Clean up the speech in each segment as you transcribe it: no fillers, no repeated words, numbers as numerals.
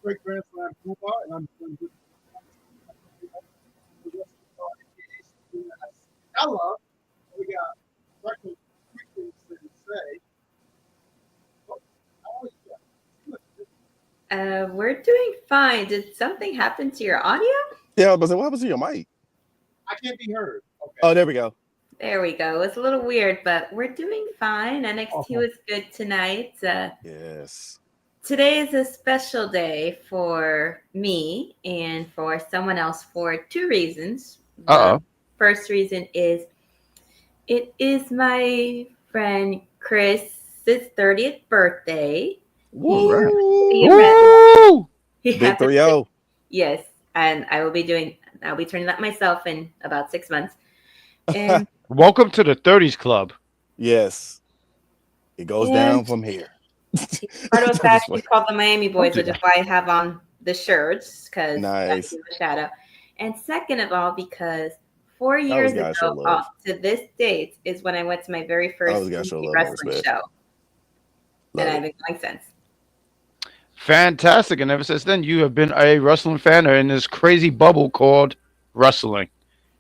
great Grand Slam Puma, and I'm doing good. Estella, we got Frecklesensei. Oh, how are you? We're doing fine. Did something happen to your audio? Yeah, I was like, what happens to your mic? I can't be heard. Okay. Oh, there we go. There we go. It's a little weird, but we're doing fine. NXT Awesome. was good tonight. Yes. Today is a special day for me and for someone else for two reasons. The first reason is it is my friend Chris's 30th birthday. Woo! Big 3-0. Yes, and I'll be turning that myself in about 6 months. And welcome to the 30s club. Yes. It goes down from here. Part of that is called the Miami Boys, which is why I have on the shirts, because that's the shadow. And second of all, because 4 years ago, to this date, is when I went to my very first wrestling show. And I've been going since. Fantastic. And ever since then, you have been a wrestling fan in this crazy bubble called wrestling.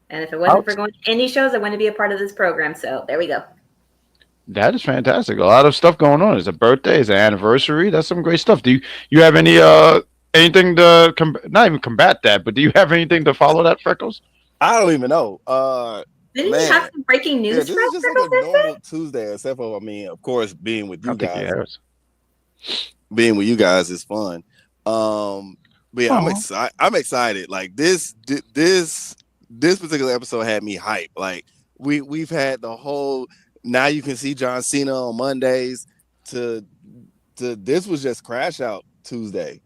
And if it wasn't for going to any shows, I wouldn't be a part of this program. So there we go. That is fantastic. A lot of stuff going on. It's a birthday, it's an anniversary. That's some great stuff. Do you have any anything to not even combat that, but do you have anything to follow that, Freckles? I don't even know. Didn't you have some breaking news? This is just like a normal Tuesday, except for of course, being with you guys. Being with you guys is fun. But yeah, I'm excited. Like this particular episode had me hyped. Like we've had the whole. Now you can see John Cena on Mondays. To this was just Crash Out Tuesday.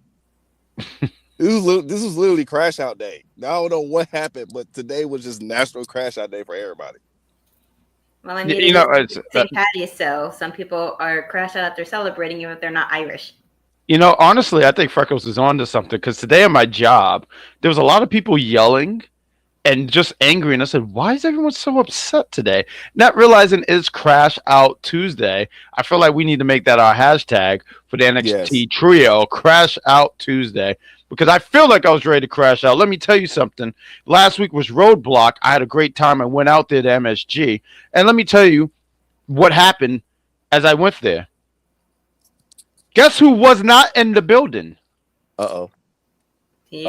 This was literally Crash Out Day. Now, I don't know what happened, but today was just National Crash Out Day for everybody. Well, I mean, it's St. Patty's, so some people are crash out after celebrating even if they're not Irish. Honestly, I think Freckles is on to something because today on my job, there was a lot of people yelling and just angry, and I said, why is everyone so upset today? Not realizing it's Crash Out Tuesday. I feel like we need to make that our hashtag for the NXT trio, Crash Out Tuesday, because I feel like I was ready to crash out. Let me tell you something. Last week was Roadblock. I had a great time. I went out there to MSG, and let me tell you what happened as I went there. Guess who was not in the building? Here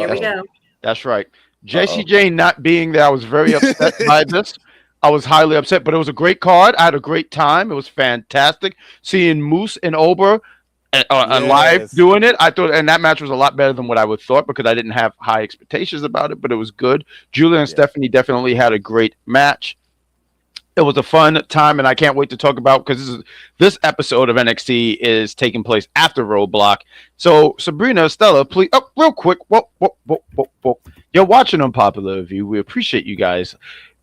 we go. That's right. JCJ not being there, I was very upset by this. I was highly upset, but it was a great card. I had a great time. It was fantastic seeing Moose and Ober live doing it. I thought, and that match was a lot better than what I would thought because I didn't have high expectations about it, but it was good. Julia and Stephanie definitely had a great match. It was a fun time, and I can't wait to talk about because this episode of NXT is taking place after Roadblock. So, Sabrina, Estella, please, real quick, you're watching Unpopular Review. We appreciate you guys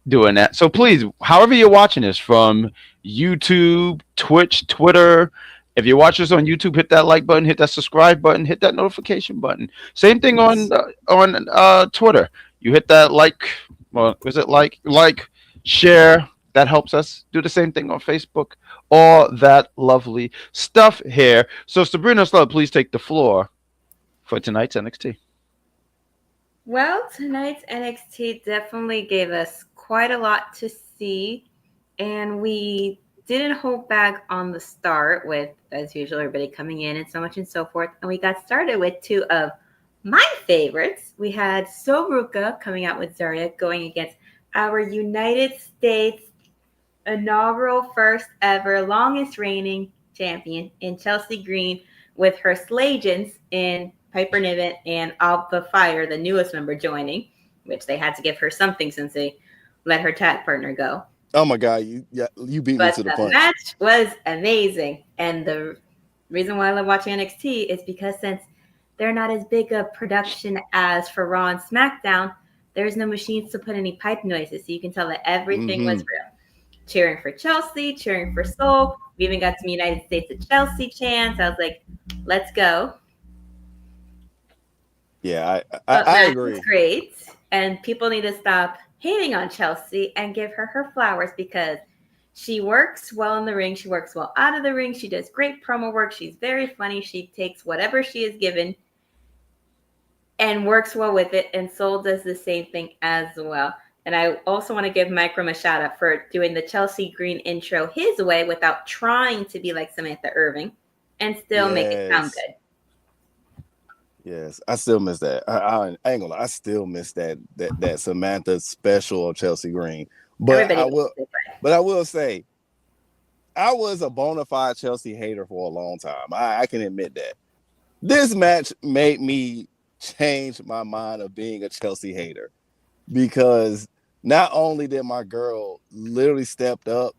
doing that. So, please, however you're watching this, from YouTube, Twitch, Twitter, if you're watching this on YouTube, hit that like button, hit that subscribe button, hit that notification button. Same thing on Twitter. You hit that like, share. That helps us do the same thing on Facebook. All that lovely stuff here. So, Sabrina, please take the floor for tonight's NXT. Well, tonight's NXT definitely gave us quite a lot to see. And we didn't hold back on the start with, as usual, everybody coming in and so much and so forth. And we got started with two of my favorites. We had Sol Ruca coming out with Zarya going against our United States inaugural first ever longest reigning champion in Chelsea Green with her Slagents in Piper Niven and Alpha Fire, the newest member, joining, which they had to give her something since they let her tag partner go. Oh my God, you beat me to the punch. The match was amazing, and the reason why I love watching NXT is because since they're not as big a production as for Raw and SmackDown, there's no machines to put any pipe noises, so you can tell that everything was real. Cheering for Chelsea, cheering for Sol. We even got some United States of Chelsea chants. I was like, let's go. Yeah, I agree. It's great. And people need to stop hating on Chelsea and give her her flowers because she works well in the ring. She works well out of the ring. She does great promo work. She's very funny. She takes whatever she is given and works well with it. And Sol does the same thing as well. And I also want to give Microm a shout out for doing the Chelsea Green intro his way without trying to be like Samantha Irving and still make it sound good. Yes, I still miss that. I ain't gonna lie, I still miss that Samantha special of Chelsea Green. But I will say, I was a bona fide Chelsea hater for a long time. I can admit that. This match made me change my mind of being a Chelsea hater, because not only did my girl literally stepped up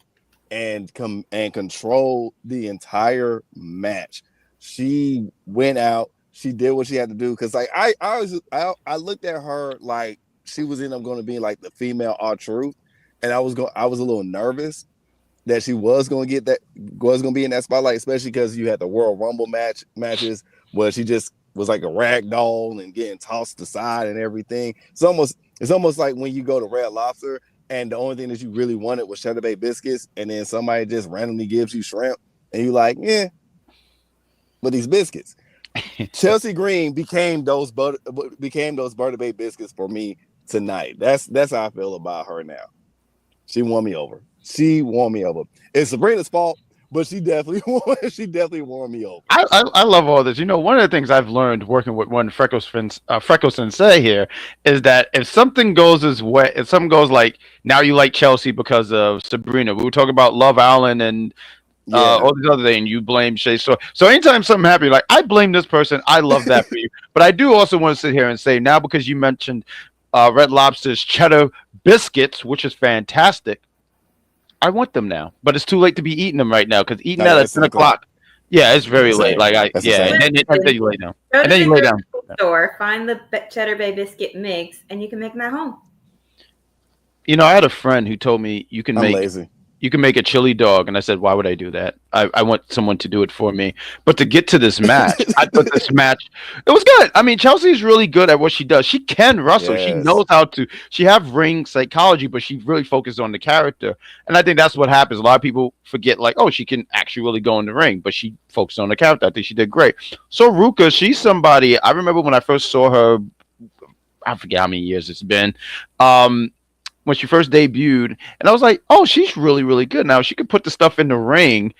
and control the entire match, she went out. She did what she had to do, because like I looked at her like she was going to be like the female R-Truth, and I was a little nervous that she was going to be in that spotlight, especially because you had the World Rumble matches where she just was like a rag doll and getting tossed aside and everything. It's almost like when you go to Red Lobster and the only thing that you really wanted was Cheddar Bay biscuits, and then somebody just randomly gives you shrimp, and you're like, yeah, but these biscuits. Chelsea Green became those Butter Bay biscuits for me tonight. That's how I feel about her now. She won me over. It's Sabrina's fault, but she definitely won me over. I love all this. You know, one of the things I've learned working with one Frecklesensei here is that if something goes like, now you like Chelsea because of Sabrina. We were talking about Love Island and all these other things, you blame Shay. So anytime something happens, like, I blame this person. I love that for you. But I do also want to sit here and say, now because you mentioned Red Lobster's cheddar biscuits, which is fantastic, I want them now. But it's too late to be eating them right now, because eating that at 10 o'clock. Yeah, it's very late. Like and then you lay down. And then you lay down. Store, find the Cheddar Bay biscuit mix, and you can make them at home. You know, I had a friend who told me you can make lazy. You can make a chili dog, and I said, why would I do that? I want someone to do it for me. But to get to this match, it was good. I mean, Chelsea's really good at what she does. She can wrestle. Yes. She knows how to. She have ring psychology, but she really focuses on the character. And I think that's what happens. A lot of people forget, like, oh, she can actually really go in the ring, but she focused on the character. I think she did great. Sol Ruca, she's somebody, I remember when I first saw her, I forget how many years it's been, when she first debuted, and I was like, oh, she's really, really good. Now, she could put the stuff in the ring,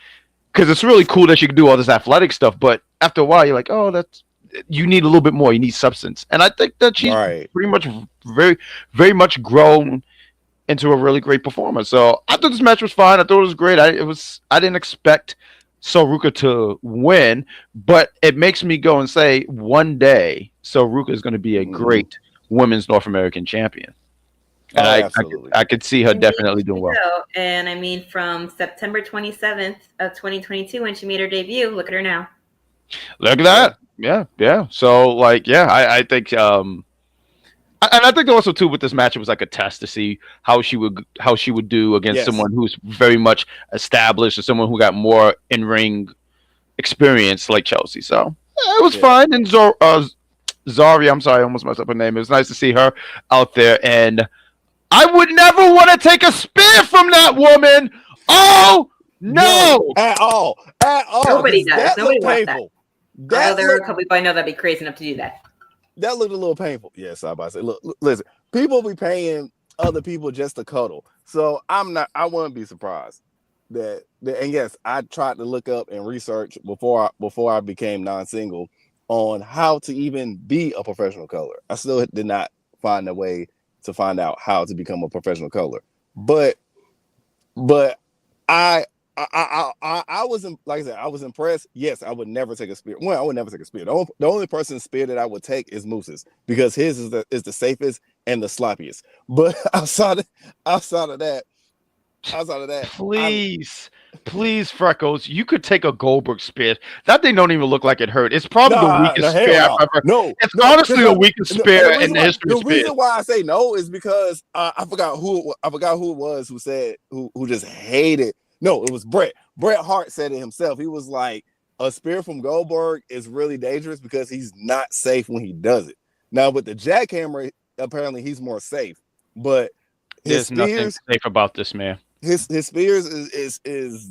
because it's really cool that she can do all this athletic stuff, but after a while, you're like, oh, you need a little bit more. You need substance. And I think that she's pretty much very, very much grown into a really great performer. So I thought this match was fine. I thought it was great. I didn't expect Sol Ruca to win, but it makes me go and say, one day, Sol Ruca is going to be a great women's North American champion. And I could see her definitely doing well. And I mean, from September 27th of 2022, when she made her debut, look at her now. Look at that. Yeah. So, like, I think, and I think also too with this match, it was like a test to see how she would do against someone who's very much established, or someone who got more in-ring experience like Chelsea. So it was fine. And Zari, I'm sorry, I almost messed up her name. It was nice to see her out there, and I would never want to take a spear from that woman. Oh, no. At all. Nobody does. Nobody wants that. There are a couple people I know that'd be crazy enough to do that. That looked a little painful. Yes, I about to say. Look, listen, people be paying other people just to cuddle. So I wouldn't be surprised that and yes, I tried to look up and research before I became non-single on how to even be a professional color. I still did not find a way to find out how to become a professional color, but I was, like I said, I was impressed. Yes, I would never take a spear. I would never take a spear. The only person's spear that I would take is Moose's, because his is the safest and the sloppiest. But outside of that, please, Freckles, you could take a Goldberg spear. That thing don't even look like it hurt. It's probably the weakest spear I've ever. No, it's honestly the weakest spear in the history of spears. The reason why I say no is because I forgot who it was who said who just hated. No, it was Bret. Bret Hart said it himself. He was like, a spear from Goldberg is really dangerous because he's not safe when he does it. Now with the jackhammer, apparently he's more safe, but there's nothing safe about this man. His spears is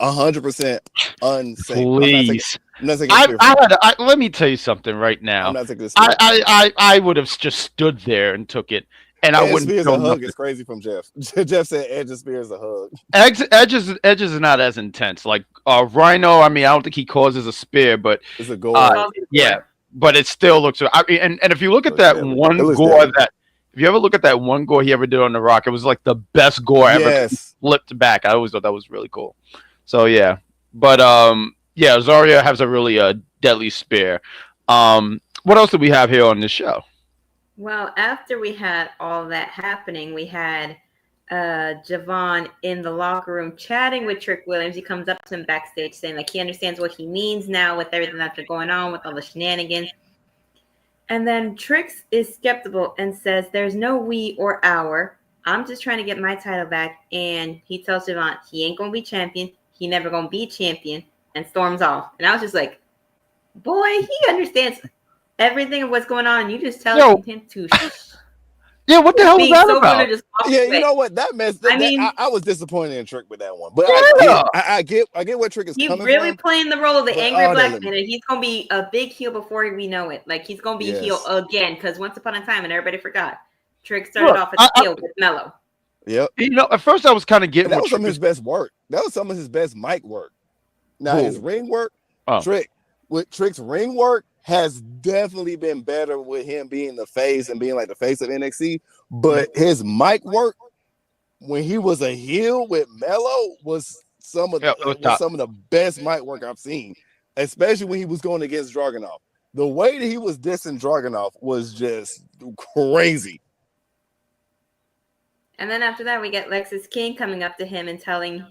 100% unsafe. Please. I'm not taking let me tell you something right now. I'm not taking this. I would have just stood there and took it, and I wouldn't. Spears a hug is crazy from Jeff. Jeff said Edge Spears a hug. Edge is not as intense. Like Rhino, I mean, I don't think he causes a spear, but it's a gore. Yeah, but it still looks. I mean, and if you look at that one gore if you ever look at that one gore he ever did on The Rock, it was like the best gore ever flipped back. I always thought that was really cool. So yeah, but Zarya has a really deadly spear. What else do we have here on this show? Well, after we had all that happening, we had Javon in the locker room chatting with Trick Williams. He comes up to him backstage saying like he understands what he means now with everything that's been going on with all the shenanigans. And then Trix is skeptical and says there's no we or our. I'm just trying to get my title back. And he tells Javon he ain't going to be champion. He never going to be champion, and storms off. And I was just like, boy, he understands everything of what's going on. And you just tell him to yeah, what the hell was that about? Yeah, you know what? That mess. I was disappointed in Trick with that one, but I get where Trick is coming from. He's really playing the role of the angry black man, and he's gonna be a big heel before we know it. Like he's gonna be a heel again, because once upon a time, and everybody forgot, Trick started off as a heel with Mello. Yep. You know, at first I was kind of getting that was some of his best work. That was some of his best mic work. Now his ring work, Trick's ring work has definitely been better with him being the face and being like the face of NXT. But his mic work when he was a heel with Mello was some of the best mic work I've seen, especially when he was going against Dragunov. The way that he was dissing Dragunov was just crazy. And then after that, we get Lexis King coming up to him and telling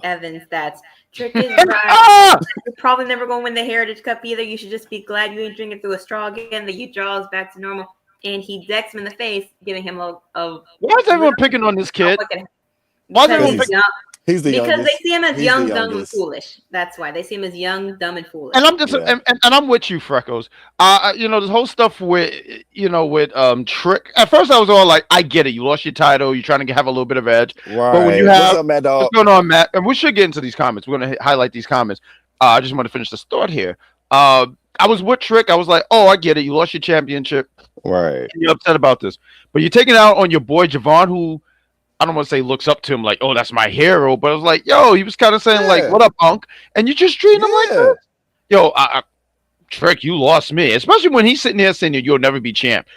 Evans that Trick is right. You're probably never going to win the Heritage Cup either. You should just be glad you ain't drinking through a straw again, that you draws back to normal. And he decks him in the face, giving him a why is everyone picking on this kid? Why is everyone picking? He's the because youngest. They see him as young, dumb, and foolish. That's why they see him as young, dumb, and foolish. And I'm just and I'm with you, Freckles. You know, this whole stuff with Trick. At first, I was all like, I get it. You lost your title. You're trying to have a little bit of edge. Right. But when you have what's up, Mad Dog? What's going on, Matt? And we should get into these comments. We're gonna highlight these comments. I just want to finish this thought here. I was with Trick. I was like, oh, I get it. You lost your championship. Right. And you're upset about this, but you're taking it out on your boy Javon, who I don't want to say looks up to him like, oh, that's my hero, but I was like, yo, he was kind of saying like, what up, Unc? And you just treating him like this. Yo, Trick, you lost me, especially when he's sitting there saying you'll never be champ.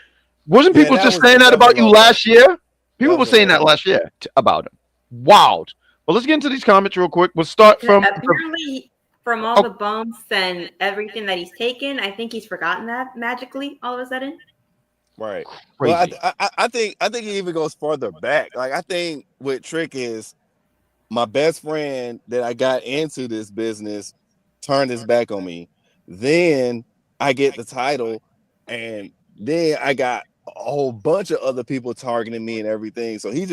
Wasn't people just saying that about you last year? People were saying that last year about him. Wild. Well, let's get into these comments real quick. We'll start from apparently from all the bumps and everything that he's taken. I think he's forgotten that magically all of a sudden. Right. Well, I think it even goes further back. Like I think what Trick is, my best friend that I got into this business turned his back on me. Then I get the title, and then I got a whole bunch of other people targeting me and everything. So he's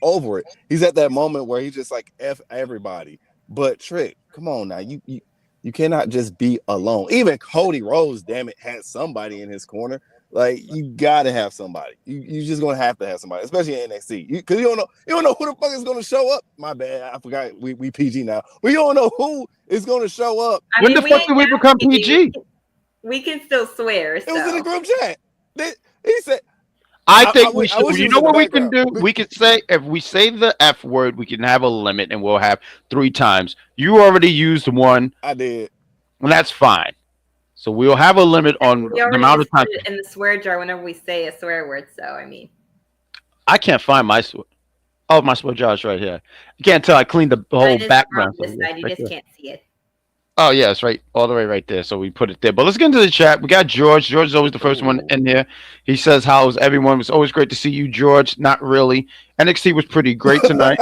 over it. He's at that moment where he's just like F everybody. But Trick, come on now, you cannot just be alone. Even Cody Rhodes, damn it, had somebody in his corner. Like you gotta have somebody. You just gonna have to have somebody, especially in NXT. Because you don't know who the fuck is gonna show up. My bad, I forgot we PG now. We don't know who is gonna show up. When the fuck did we become PG? We can still swear. It was in the group chat. He said. I think we should. You know what we can do? We could say if we say the F word, we can have a limit, and we'll have 3 times. You already used one. I did, and that's fine. So we'll have a limit on the amount of time in the swear jar whenever we say a swear word. So I mean, I can't find my my swear jar is right here. You can't tell I cleaned the whole background. This side, you just can't see it. Oh yeah, it's right all the way right there. So we put it there. But let's get into the chat. We got George. George is always the first one in here. He says, "How's everyone? It was always great to see you, George." Not really. NXT was pretty great tonight.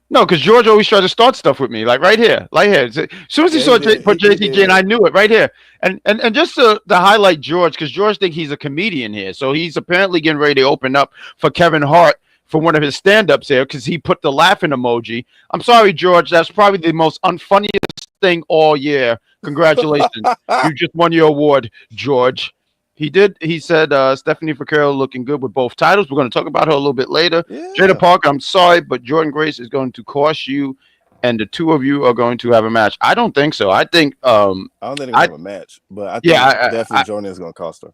No, because George always tried to start stuff with me, like right here. As soon as he saw put JCJ, and I knew it right here. And just to highlight George, because George thinks he's a comedian here, so he's apparently getting ready to open up for Kevin Hart for one of his stand-ups here, because he put the laughing emoji. I'm sorry, George. That's probably the most unfunniest thing all year. Congratulations, you just won your award, George. He did. He said Stephanie Vaquero looking good with both titles. We're going to talk about her a little bit later. Yeah. Jada Parker, I'm sorry, but Jordan Grace is going to cost you and the two of you are going to have a match. I don't think so. I think I don't think they're gonna have a match, but I think definitely Jordan is gonna cost her.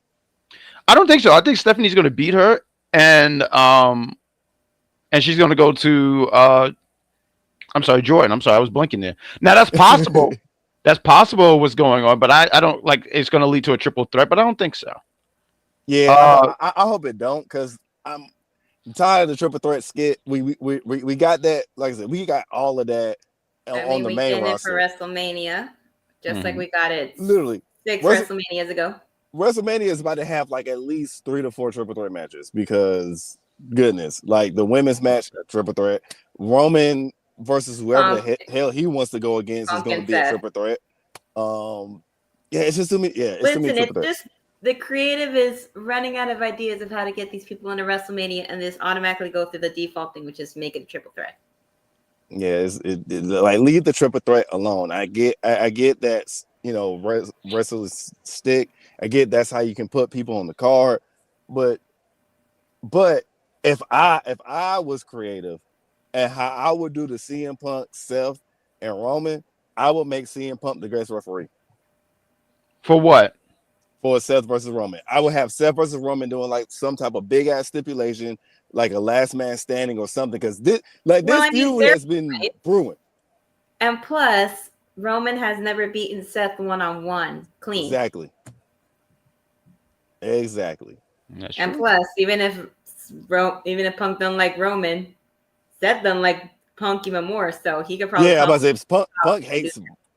I don't think so. I think Stephanie's gonna beat her, and she's gonna go to I'm sorry, Jordan. I'm sorry, I was blinking there. Now that's possible. That's possible what's going on, but I don't like it's gonna lead to a triple threat, but I don't think so. Yeah, I hope it don't, because I'm tired of the triple threat skit. We got that, like I said, we got all of that on the main roster. We get it for WrestleMania, just like we got it literally 6 WrestleManias ago. WrestleMania is about to have like at least 3 to 4 triple threat matches, because goodness, like the women's match, triple threat, Roman versus whoever the hell he wants to go against is going to be a triple threat. Yeah, it's just too many. Yeah, it's too many triple threats. Just the creative is running out of ideas of how to get these people into WrestleMania, and this automatically go through the default thing, which is make it a triple threat. Yeah, like leave the triple threat alone. I get that, you know, wrestlers stick. I get that's how you can put people on the card, but if I was creative and how I would do the CM Punk, Seth, and Roman, I would make CM Punk the greatest referee. For what? For Seth versus Roman. I would have Seth versus Roman doing like some type of big ass stipulation, like a last man standing or something, because this feud has been brewing. And plus, Roman has never beaten Seth one-on-one clean. Exactly. And plus, even if Punk don't like Roman, Seth don't like Punk even more, so he could probably. Yeah, I'm about to say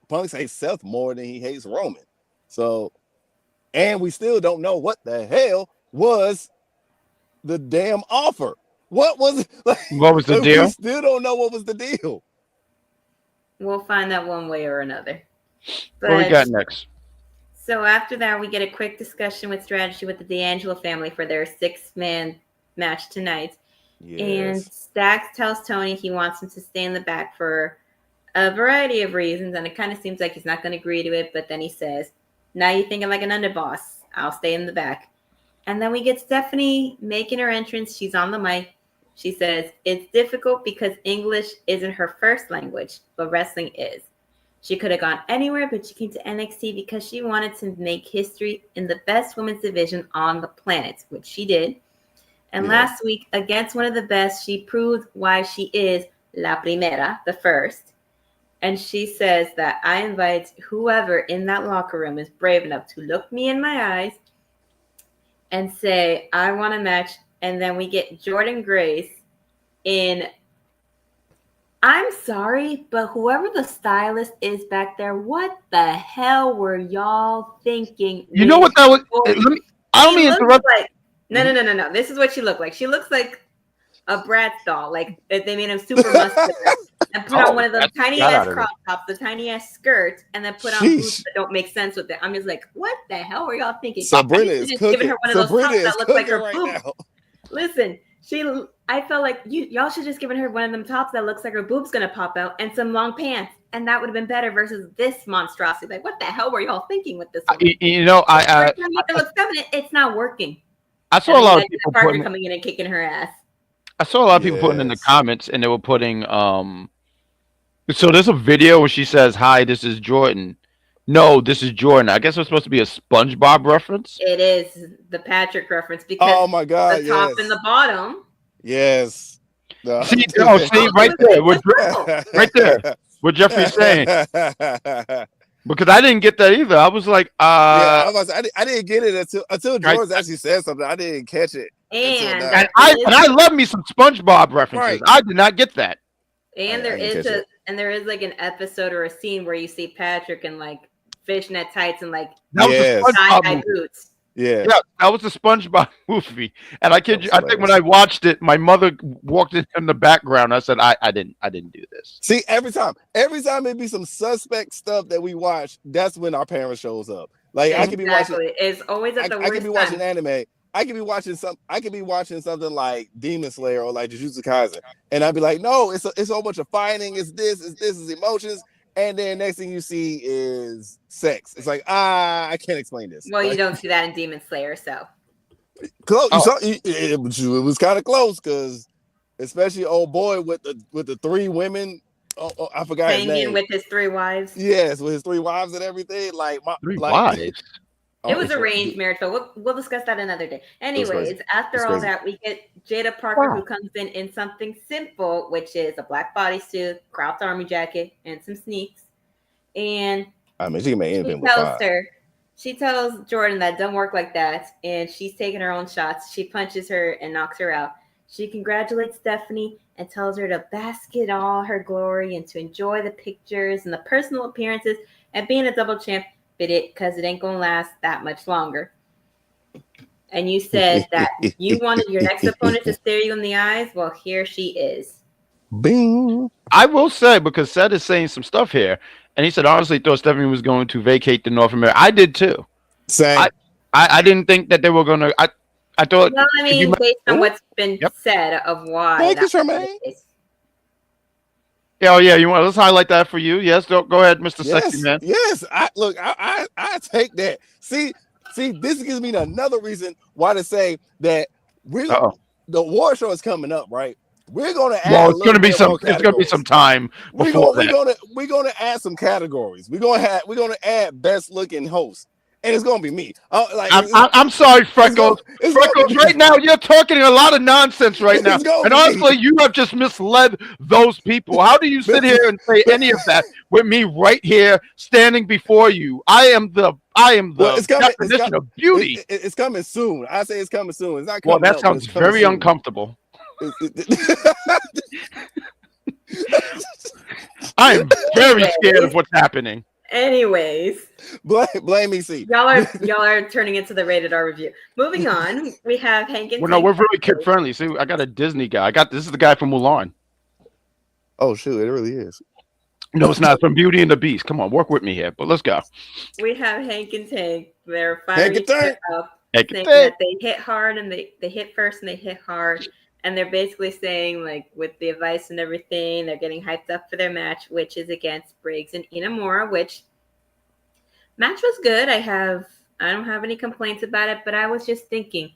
Punk hates Seth more than he hates Roman. So, and we still don't know what the hell was the damn offer. What was it? Like, what was the deal? We still don't know what was the deal. We'll find out one way or another. But, what we got next? So after that, we get a quick discussion with strategy with the D'Angelo family for their 6-man match tonight. Yes. And Stacks tells Tony he wants him to stay in the back for a variety of reasons, and it kind of seems like he's not going to agree to it, but then he says, now you're thinking like an underboss. I'll stay in the back. And then we get Stephanie making her entrance. She's on the mic. She says, it's difficult because English isn't her first language, but wrestling is. She could have gone anywhere, but she came to NXT because she wanted to make history in the best women's division on the planet, which she did. And last week, against one of the best, she proved why she is La Primera, the first. And she says that I invite whoever in that locker room is brave enough to look me in my eyes and say, I want a match. And then we get Jordan Grace in, I'm sorry, but whoever the stylist is back there, what the hell were y'all thinking? You know what that was? I don't mean to interrupt. No. This is what she looked like. She looks like a Bratz doll. Like if they made him super muscular and put on one of those tiny ass crop tops, the tiny ass skirt, and then put on boots that don't make sense with it. I'm just like, what the hell were y'all thinking? Sabrina is cooking. Giving her one of those tops that looks like her right boobs. Now. Listen, I felt like y'all should just given her one of them tops that looks like her boob's gonna pop out and some long pants, and that would have been better versus this monstrosity. Like, what the hell were y'all thinking with this one? You know, it looks feminine. It's not working. I saw a lot of people coming in and kicking her ass. I saw a lot of people putting in the comments, and they were putting so there's a video where she says, "Hi, this is Jordan." No, this is Jordan. I guess it's supposed to be a SpongeBob reference. It is the Patrick reference because oh my god, the top and the bottom. Yes. No. See, right there. Right there. What Jeffrey's saying. Because I didn't get that either. I was like, I didn't get it until George actually said something. I didn't catch it. And I love me some SpongeBob references. Right. I did not get that. And there is like an episode or a scene where you see Patrick in like fishnet tights and like tie-dye boots. Yeah, that was the SpongeBob movie. And I kid you, I think when I watched it, my mother walked in the background. I said, I didn't do this. See, every time it be some suspect stuff that we watch, that's when our parents shows up. Like I could be watching. It's always at the worst I could be watching anime. I could be watching something like Demon Slayer or like Jujutsu Kaisen, and I'd be like, no, it's a whole bunch of fighting. It's emotions. And then next thing you see is sex. It's like, I can't explain this. Well, you don't see that in Demon Slayer, so. Close. It was kind of close because, especially old boy with the 3 women I forgot his name. With his 3 wives. Yes, with his 3 wives and everything. Like three wives. It was arranged marriage, but we'll discuss that another day. Anyways, after all that, we get Jada Parker, who comes in something simple, which is a black bodysuit, cropped army jacket, and some sneaks. And I mean, she can make anything with 5. She tells Jordan that don't work like that, and she's taking her own shots. She punches her and knocks her out. She congratulates Stephanie and tells her to bask in all her glory and to enjoy the pictures and the personal appearances and being a double champ. Because it ain't gonna last that much longer. And you said that you wanted your next opponent to stare you in the eyes. Well, here she is. Bing. I will say, because Seth is saying some stuff here, and he said honestly thought Stephanie was going to vacate the North America. I did too. Same. I didn't think that they were gonna. I thought. Well, I mean, based on what's been said of why. Thank you, Charmaine. Oh yeah, you want? Let's highlight that for you. Yes, go ahead, Mr. Sexy Man. Yes, I take that. See, this gives me another reason why to say that the war show is coming up, right? We're gonna add. Well, it's gonna be some time. We're gonna add some categories. We're gonna add best looking host. And it's gonna be me. I'm sorry, Freckles. Freckles, right now you're talking a lot of nonsense right now. And honestly, you have just misled those people. How do you sit here and say any of that with me right here standing before you? I am the definition of beauty. It's coming soon. I say it's coming soon. It's not Well, coming. that sounds very uncomfortable. I am very scared of what's happening. Anyways, blame me. See, y'all are turning into the rated R review. Moving on, we have Hank and. Well, no, we're very kid friendly. See, I got a Disney guy. This is the guy from Mulan. Oh shoot, it really is. No, it's not. From Beauty and the Beast. Come on, work with me here. But let's go. We have Hank and Tank. They're firing up, saying that they hit hard and they hit first and they hit hard. And they're basically saying, like, with the advice and everything, they're getting hyped up for their match, which is against Briggs and Inamura, which match was good. I don't have any complaints about it, but I was just thinking,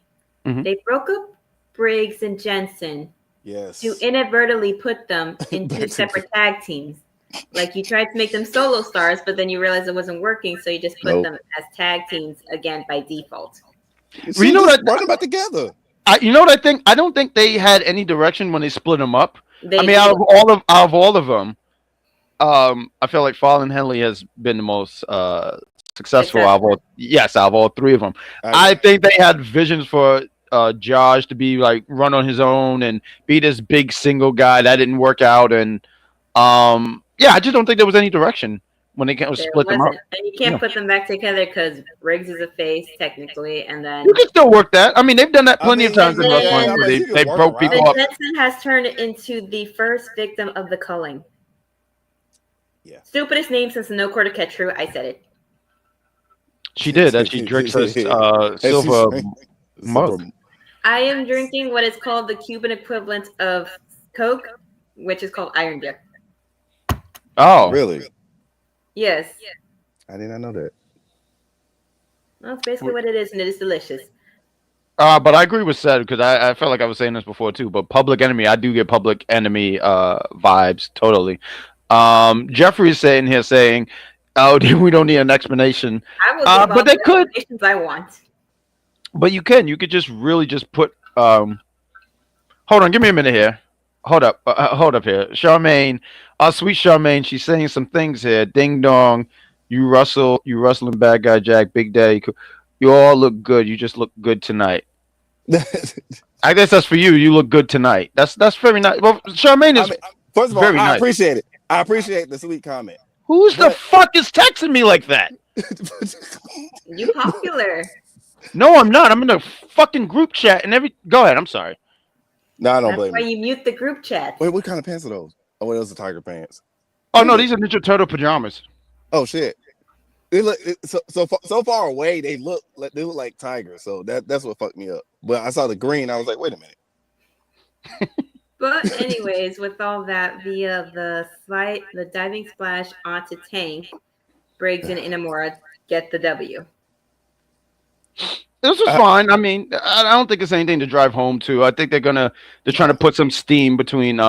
they broke up Briggs and Jensen to inadvertently put them into separate tag teams. Like, you tried to make them solo stars, but then you realized it wasn't working, so you just put them as tag teams again by default. Well, you know that brought them back together. You know what I think? I don't think they had any direction when they split them up. Out of all of them, I feel like Fallon Henley has been the most successful out of all 3 of them. I think they had visions for Josh to be like run on his own and be this big single guy. That didn't work out, and I just don't think there was any direction when they split them up. And you can't put them back together because Briggs is a face technically, and then you can still work that. I mean, they've done that plenty of times in wrestling where they broke people up. Jensen has turned into the first victim of the culling. Yeah. Stupidest name since the no quarter catch true. I said it. She did, and she drinks a silver mug. I am drinking what is called the Cuban equivalent of Coke, which is called Iron Dip. Oh, really? Yes. I did not know that. Well, that's basically what it is, and it is delicious. But I agree with Seth because I felt like I was saying this before too. But Public Enemy, I do get Public Enemy vibes totally. Jeffrey is saying, "Oh, we don't need an explanation." I will give but they could. I want. But you could just really just put. Hold on, give me a minute here. Hold up here, Charmaine. Sweet Charmaine, she's saying some things here. Ding dong, you rustling bad guy Jack, Big Daddy. You all look good. You just look good tonight. I guess that's for you. You look good tonight. That's very nice. Well, Charmaine is first of all, very nice. I appreciate it. I appreciate the sweet comment. The fuck is texting me like that? You popular. No, I'm not. I'm in a fucking group chat and Go ahead. I'm sorry. No, I don't blame you. That's why you mute the group chat. Wait, what kind of pants are those? Oh, those are tiger pants. Oh no, these are Ninja Turtle pajamas. Oh shit. They look so far away. They look like tigers. So that's what fucked me up. But I saw the green. I was like, wait a minute. But anyways, with all that, via the diving splash onto Tank, Briggs and Inamura get the W. This was fine. I mean, I don't think it's anything to drive home to. I think they're trying to put some steam behind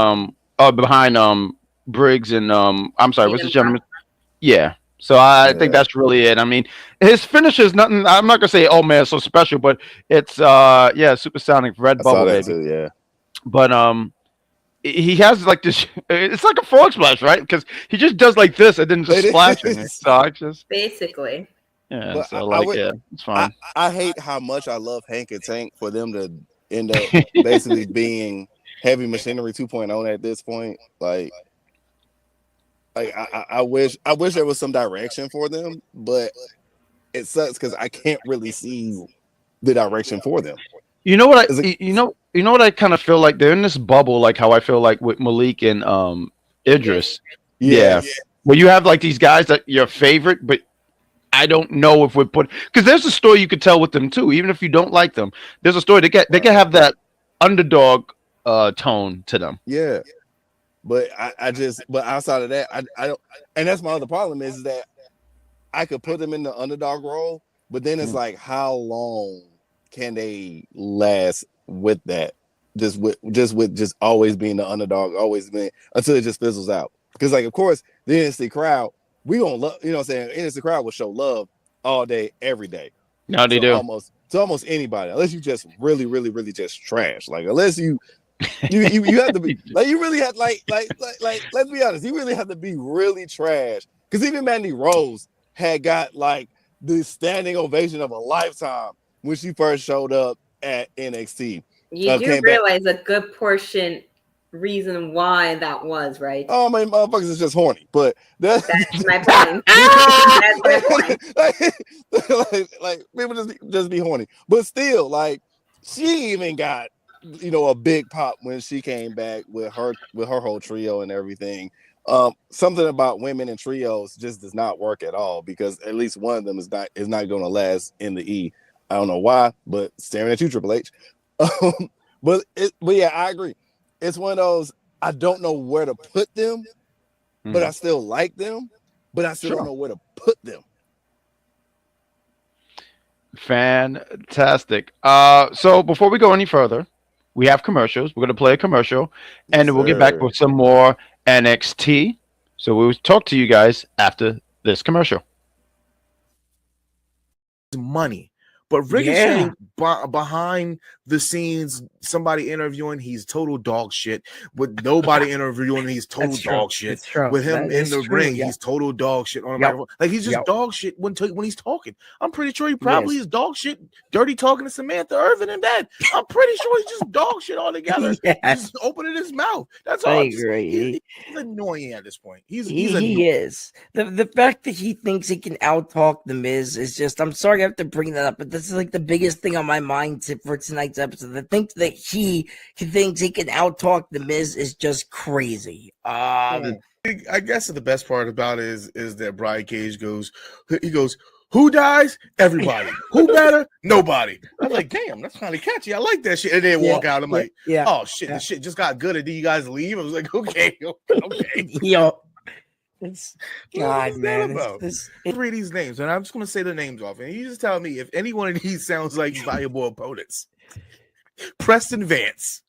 Briggs and I'm sorry, what's Even this gentleman? Yeah. So I think that's really it. I mean, his finish is nothing. I'm not gonna say, oh man, it's so special, but it's supersonic red I saw bubble, that baby. too, yeah. But he has like this. It's like a frog splash, right? Because he just does like this and then just splashing. So I just basically. yeah. But So like it's fine. I hate how much I love Hank and Tank for them to end up basically being heavy machinery 2.0 at this point. Like I wish there was some direction for them, but it sucks because I can't really see the direction for them. You know what you know what I kind of feel like they're in this bubble, like how I feel like with Malik and Idris. Yeah. Where you have like these guys that your favorite, but I don't know if we're because there's a story you could tell with them too, even if you don't like them. There's a story they can have that underdog tone to them. Yeah. But but outside of that, I don't, and that's my other problem is that I could put them in the underdog role, but then it's like, how long can they last with that? Just always being the underdog, always being until it just fizzles out. Because like, of course, the NXT crowd, we gonna love, you know what I'm saying? NXT crowd will show love all day, every day. No, they do. Almost anybody, unless you just really, really, really just trash. Like unless you have to be like you really have like let's be honest, you really have to be really trash. Because even Mandy Rose had got like the standing ovation of a lifetime when she first showed up at NXT. You do realize a good portion reason why that was, right? Oh, my motherfuckers is just horny, but that's my point. That's my point. like people just be horny, but still, like she even got a big pop when she came back with her whole trio and everything. Something about women in trios just does not work at all because at least one of them is not going to last in the E. I don't know why, but staring at you, Triple H. But yeah, I agree. It's one of those, I don't know where to put them, but I still like them, but I still don't know where to put them. Fantastic. So before we go any further, we have commercials. We're going to play a commercial, and then we'll get back with some more NXT. So we'll talk to you guys after this commercial. Money. But Ricochet behind the scenes, somebody interviewing, he's total dog shit. With nobody interviewing, he's total dog shit. With him in the ring, he's total dog shit on the microphone. Like he's just dog shit when he's talking. I'm pretty sure he probably is dog shit, dirty talking to Samantha Irvin and that. I'm pretty sure he's just dog shit altogether. Just opening his mouth. That's all. I agree. He's annoying at this point. He is. The fact that he thinks he can out-talk the Miz is just, I'm sorry I have to bring that up, but this is like the biggest thing on my mind for tonight's episode. The think that he thinks he can out-talk the Miz is just crazy. I guess the best part about it is that Brian Cage goes, who dies? Everybody. Who better? Nobody. I'm like, damn, that's kind of catchy. I like that shit. And then walk out. I'm like, oh shit, this shit just got good. And then you guys leave. I was like, okay. It's God, man. Read these names, and I'm just going to say the names off, and you just tell me if any one of these sounds like viable opponents. Preston Vance,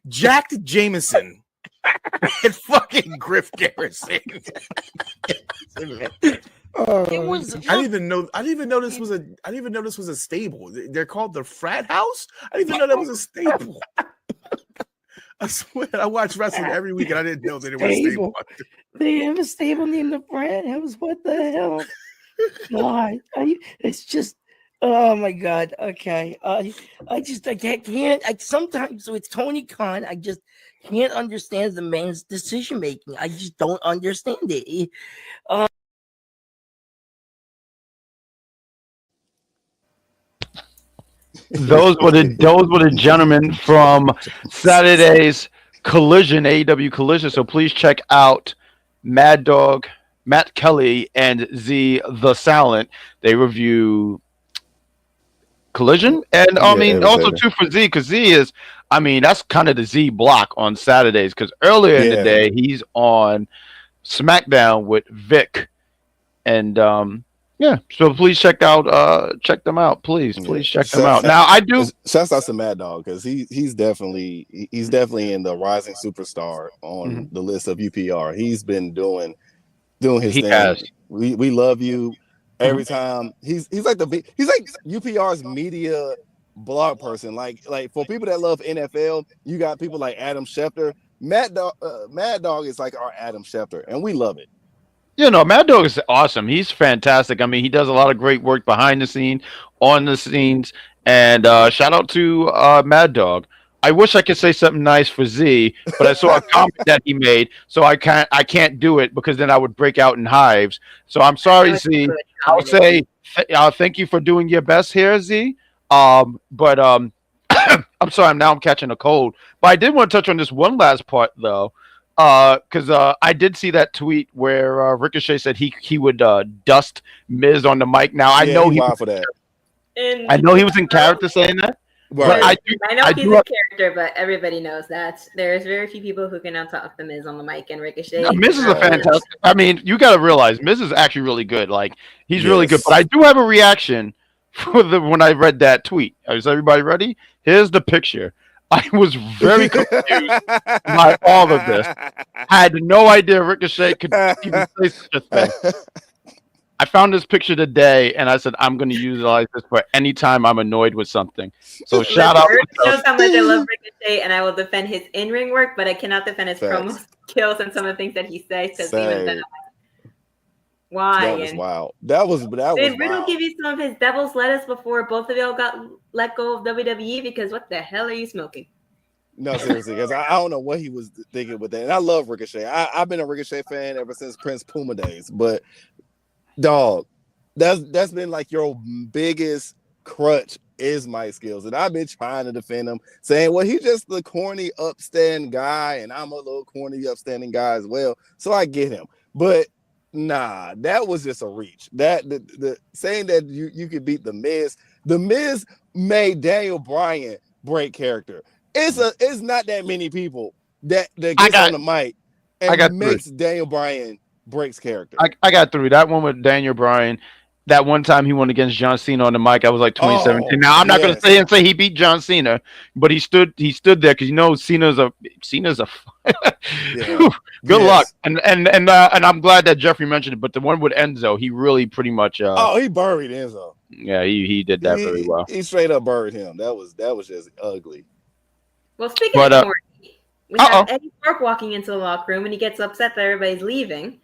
Jack Jameson, and fucking Griff Garrison. I didn't even know this was a stable. They're called the Frat House. I didn't even know that was a stable. I swear, I watch wrestling every week, and I didn't know that it was a stable. They have a stable named the Frat House. What the hell? God, it's just, oh my God. Okay, I can't. Sometimes so it's Tony Khan. I just can't understand the man's decision making. I just don't understand it. Those were the gentlemen from Saturday's Collision, AEW Collision. So please check out Mad Dog, Matt Kelly, and Z the Silent. They review Collision, and also too for Z, because Z is, that's kind of the Z block on Saturdays. Because earlier in the day, he's on SmackDown with Vic, and Yeah, so please check them out. Please check them out. Now I do. Shouts out to Mad Dog because he's definitely in the rising superstar on the list of UPR. He's been doing his thing. Has. We love you every time. He's like UPR's media blog person. Like for people that love NFL, you got people like Adam Schefter. Mad Dog is like our Adam Schefter, and we love it. Mad Dog is awesome. He's fantastic. I mean, he does a lot of great work behind the scene, on the scenes, and shout out to Mad Dog. I wish I could say something nice for Z, but I saw a comment that he made, so I can't do it because then I would break out in hives. So I'm sorry, Z. I'll say thank you for doing your best here, Z. But I'm sorry. I'm catching a cold. But I did want to touch on this one last part though. Because I did see that tweet where Ricochet said he would dust Miz on the mic. Now I know he was for that. I know he was in character saying that. Right. I know he's a character, but everybody knows that there's very few people who can out-talk the Miz on the mic, and Ricochet. No, Miz is a fantastic. I mean, you got to realize Miz is actually really good. Like he's really good. But I do have a reaction for when I read that tweet. Is everybody ready? Here's the picture. I was very confused by all of this. I had no idea Ricochet could even say such a thing. I found this picture today, and I said, I'm going to utilize this for any time I'm annoyed with something. So shout out. Eric knows how much I love Ricochet, and I will defend his in-ring work, but I cannot defend his promo skills and some of the things that he says. Because even then, why? That was wild. That was Did Riddle give you some of his devil's lettuce before both of y'all got let go of WWE? Because what the hell are you smoking? No, seriously, because I don't know what he was thinking with that. And I love Ricochet. I've been a Ricochet fan ever since Prince Puma days. But dog, that's been like your biggest crutch is mic skills. And I've been trying to defend him, saying, well, he's just the corny, upstanding guy, and I'm a little corny, upstanding guy as well. So I get him. But nah, that was just a reach. That the saying that you could beat the Miz. The Miz made Daniel Bryan break character. It's not that many people that gets on the mic and makes Daniel Bryan breaks character. I got 3. That one with Daniel Bryan. That one time he won against John Cena on the mic, I was like 2017. Now I'm not going to say he beat John Cena, but he stood there because Cena's a good luck. And I'm glad that Jeffrey mentioned it. But the one with Enzo, he really pretty much he buried Enzo. Yeah, he did that very well. He straight up buried him. That was just ugly. Well, speaking of corny, we have Eddie Thrope walking into the locker room and he gets upset that everybody's leaving.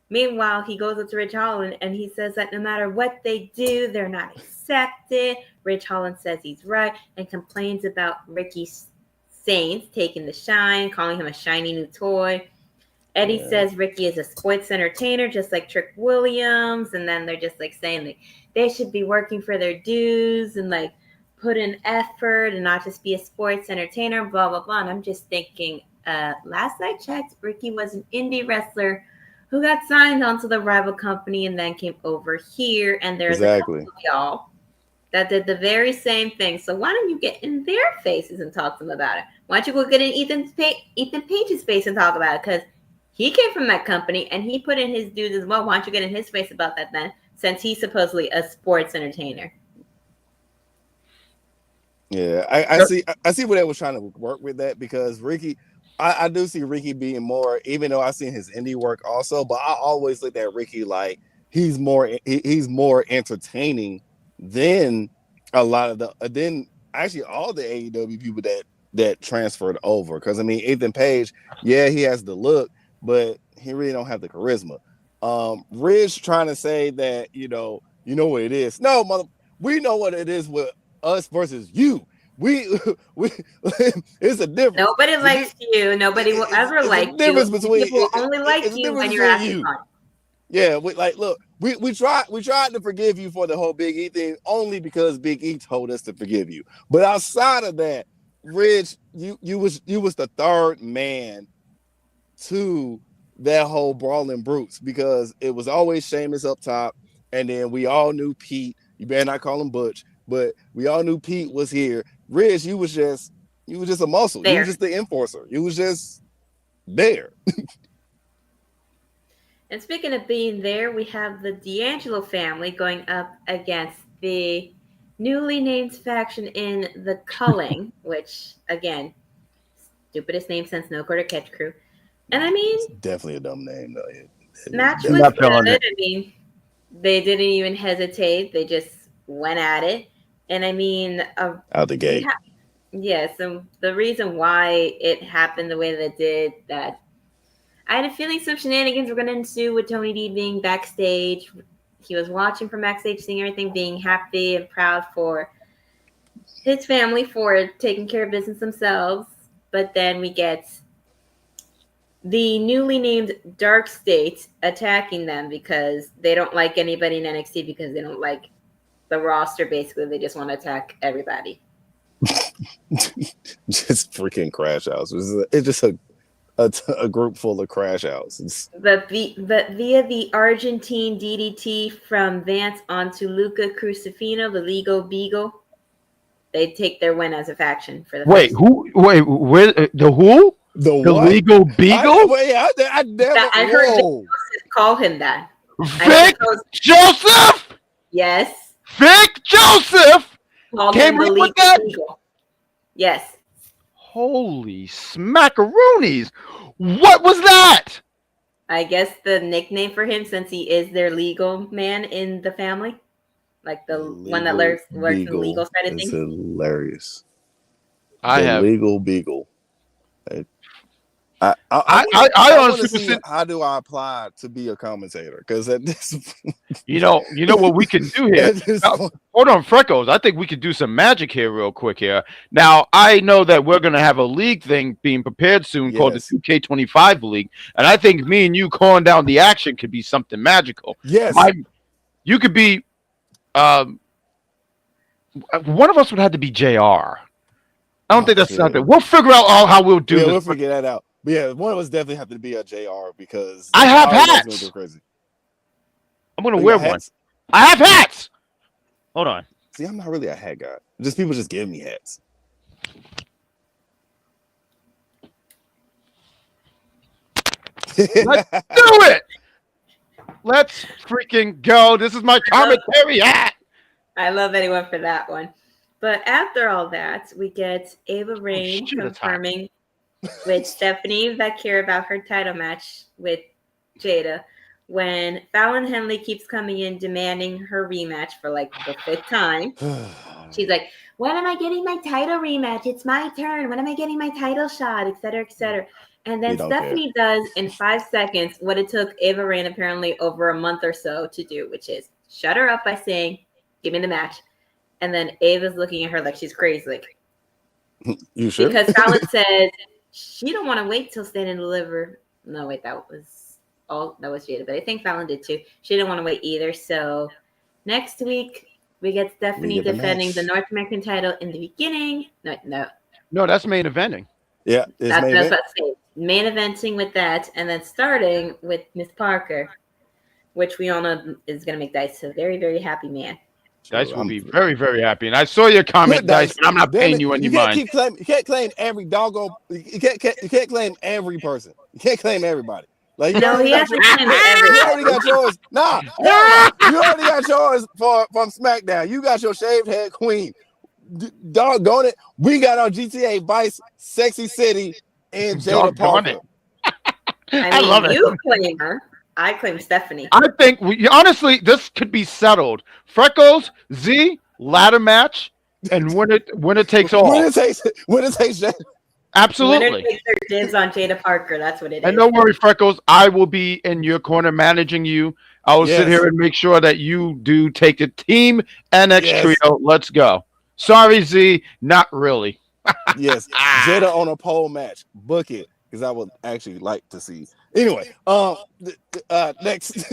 Meanwhile, he goes up to Ridge Holland and he says that no matter what they do, they're not accepted. Ridge Holland says he's right and complains about Ricky Saints taking the shine, calling him a shiny new toy. Eddie says Ricky is a sports entertainer, just like Trick Williams. And then they're just like saying like they should be working for their dues and like put in effort and not just be a sports entertainer, blah, blah, blah. And I'm just thinking, last I checked, Ricky was an indie wrestler who got signed onto the rival company and then came over here. And there's a couple of y'all that did the very same thing. So why don't you get in their faces and talk to them about it? Why don't you go get in Ethan Page's face and talk about it? Because he came from that company and he put in his dues as well. Why don't you get in his face about that then, since he's supposedly a sports entertainer? Yeah, I see where they was trying to work with that because Ricky, I do see Ricky being more, even though I've seen his indie work also, but I always looked at Ricky like he's more entertaining than a lot of actually all the AEW people that transferred over. Because I mean, Ethan Page, yeah, he has the look, but he really don't have the charisma. Ridge trying to say that you know what it is. No, we know what it is with us versus you. We it's a difference. Nobody likes you. Nobody will ever like you. People will only like you when you're acting fun. Yeah, look, we tried to forgive you for the whole Big E thing only because Big E told us to forgive you. But outside of that, Ridge, you was the third man to that whole Brawling Brutes because it was always Sheamus up top, and then we all knew Pete. You better not call him Butch, but we all knew Pete was here. Ridge, you was just a muscle. You was just the enforcer. You was just there. And speaking of being there, we have the D'Angelo family going up against the newly named faction in the Culling, which, again, stupidest name since No Quarter Catch Crew. And I mean, it's definitely a dumb name, though. Match was good. I mean, they didn't even hesitate. They just went at it. And I mean, out the gate. So the reason why it happened the way that it did, that I had a feeling some shenanigans were going to ensue with Tony D being backstage. He was watching from backstage, seeing everything, being happy and proud for his family for taking care of business themselves. But then we get the newly named Dark State attacking them because they don't like anybody in NXT because they don't like the roster. Basically, they just want to attack everybody. Just freaking crash outs. It's just a group full of crash outs. But via the Argentine DDT from Vance onto Luca Crusifino, the Legal Beagle, they take their win as a faction for the where the who? The Legal Beagle? I never I heard Joseph call him that. Vic Joseph? Yes. Vic Joseph came up with that? Beagle. Yes. Holy smackaroonies. What was that? I guess the nickname for him, since he is their legal man in the family. Like the one that works in the legal side of things. It's hilarious. Legal Beagle. I honestly see how do I apply to be a commentator? Because at this, you know what we can do here. Now, hold on, Freckles. I think we could do some magic here, real quick here. Now I know that we're gonna have a league thing being prepared soon called the 2K25 League, and I think me and you calling down the action could be something magical. Yes, you could be. One of us would have to be JR. I don't think that's something. We'll figure out how we'll do this. We'll figure that out. But yeah, one of us definitely have to be a JR because I have hats. Crazy. I'm gonna wear one. I have hats. Hold on. See, I'm not really a hat guy. Just people just give me hats. Let's do it. Let's freaking go. This is my commentary hat. I love anyone for that one. But after all that, we get Ava Raine confirming with Stephanie that care about her title match with Jada when Fallon Henley keeps coming in demanding her rematch for like the 5th time. She's like, when am I getting my title rematch? It's my turn. When am I getting my title shot? Et cetera, et cetera. And then Stephanie does in 5 seconds what it took Ava Raine apparently over a month or so to do, which is shut her up by saying, give me the match. And then Ava's looking at her like she's crazy. Like, you sure? Because Fallon says she don't want to wait till Stand and Deliver. No, wait, that was Jada, but I think Fallon did too. She didn't want to wait either. So next week we get Stephanie defending the North American title in the beginning. No, that's main eventing. Yeah, that's what I say. Main eventing with that, and then starting with Miss Parker, which we all know is going to make Dice a very, very happy man. Dice will be very, very happy. And I saw your comment, Dice, but I'm not paying you any mind. You can't claim every doggone. You can't claim every person. You can't claim everybody. Like he hasn't claimed everybody. You already got yours. You already got yours from SmackDown. You got your shaved head queen. Doggone it, we got our GTA Vice, Sexy City, and Jada Parker. I love it. You claim her. I claim Stephanie. I think honestly, this could be settled. Freckles, Z, ladder match, and winner takes all. Winner takes Jada. Absolutely. Winner takes their dibs on Jada Parker. That's what it is. And don't worry, Freckles. I will be in your corner managing you. I will sit here and make sure that you do take the team NXTrio. Let's go. Sorry, Z, not really. Yes, Jada on a pole match. Book it, because I would actually like to see. Anyway, next.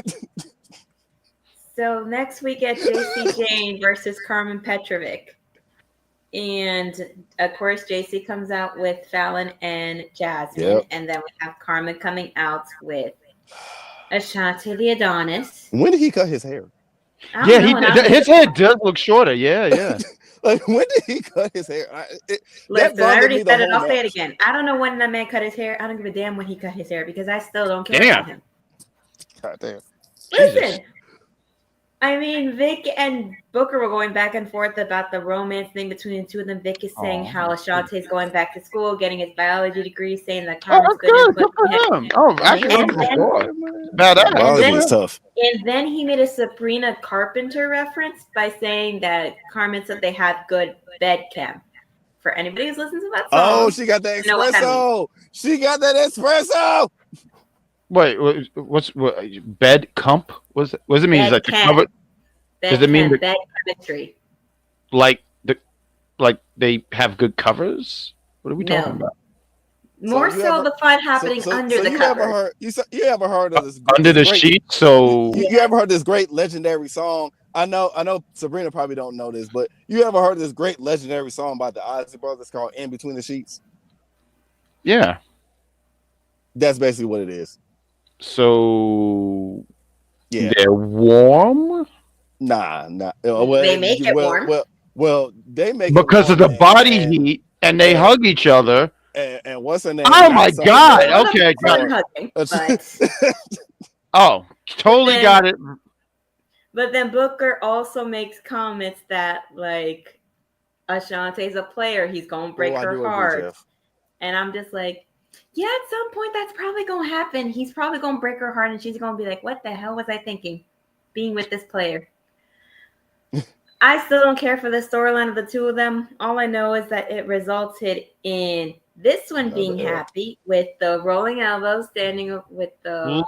So next we get JC Jane versus Carmen Petrovic. And of course, JC comes out with Fallon and Jasmine. Yep. And then we have Carmen coming out with Ashante the Adonis. When did he cut his hair? Yeah, his hair does look shorter. Yeah. Like, when did he cut his hair? Listen, I already said it. I'll say it again. I don't know when that man cut his hair. I don't give a damn when he cut his hair because I still don't care about him. God damn. Listen, Jesus. I mean, Vic and Booker were going back and forth about the romance thing between the two of them. Vic is saying how Ashante's going back to school, getting his biology degree, saying that Carmen's good Good input. for him. Oh, actually, And badass. Biology is tough. And then he made a Sabrina Carpenter reference by saying that Carmen said they have good bed chem. For anybody who's listened to that song, Oh, she got that espresso. She got that espresso. Wait, what's bed comp? What does it mean? Is like the cover? Does it mean bed chemistry? Like they have good covers? What are we talking about? More so the fun happening under the cover. You ever heard of this? Under the sheet? So you ever heard this great legendary song? I know Sabrina probably don't know this, but you ever heard this great legendary song by the Izzi brothers called "In Between the Sheets"? Yeah, that's basically what it is. So yeah, they're warm. Nah. Well, they make it warm. Well, they make because it warm of the body heat, and they hug each other. And what's her name? Oh my God! Okay, hugging, oh, totally got it. But then Booker also makes comments that like Ashante's a player; he's gonna break her heart, and I'm just like, yeah, at some point that's probably gonna happen. He's probably gonna break her heart, and she's gonna be like, "What the hell was I thinking? Being with this player." I still don't care for the storyline of the two of them. All I know is that it resulted in this one being happy with the rolling elbows, standing with the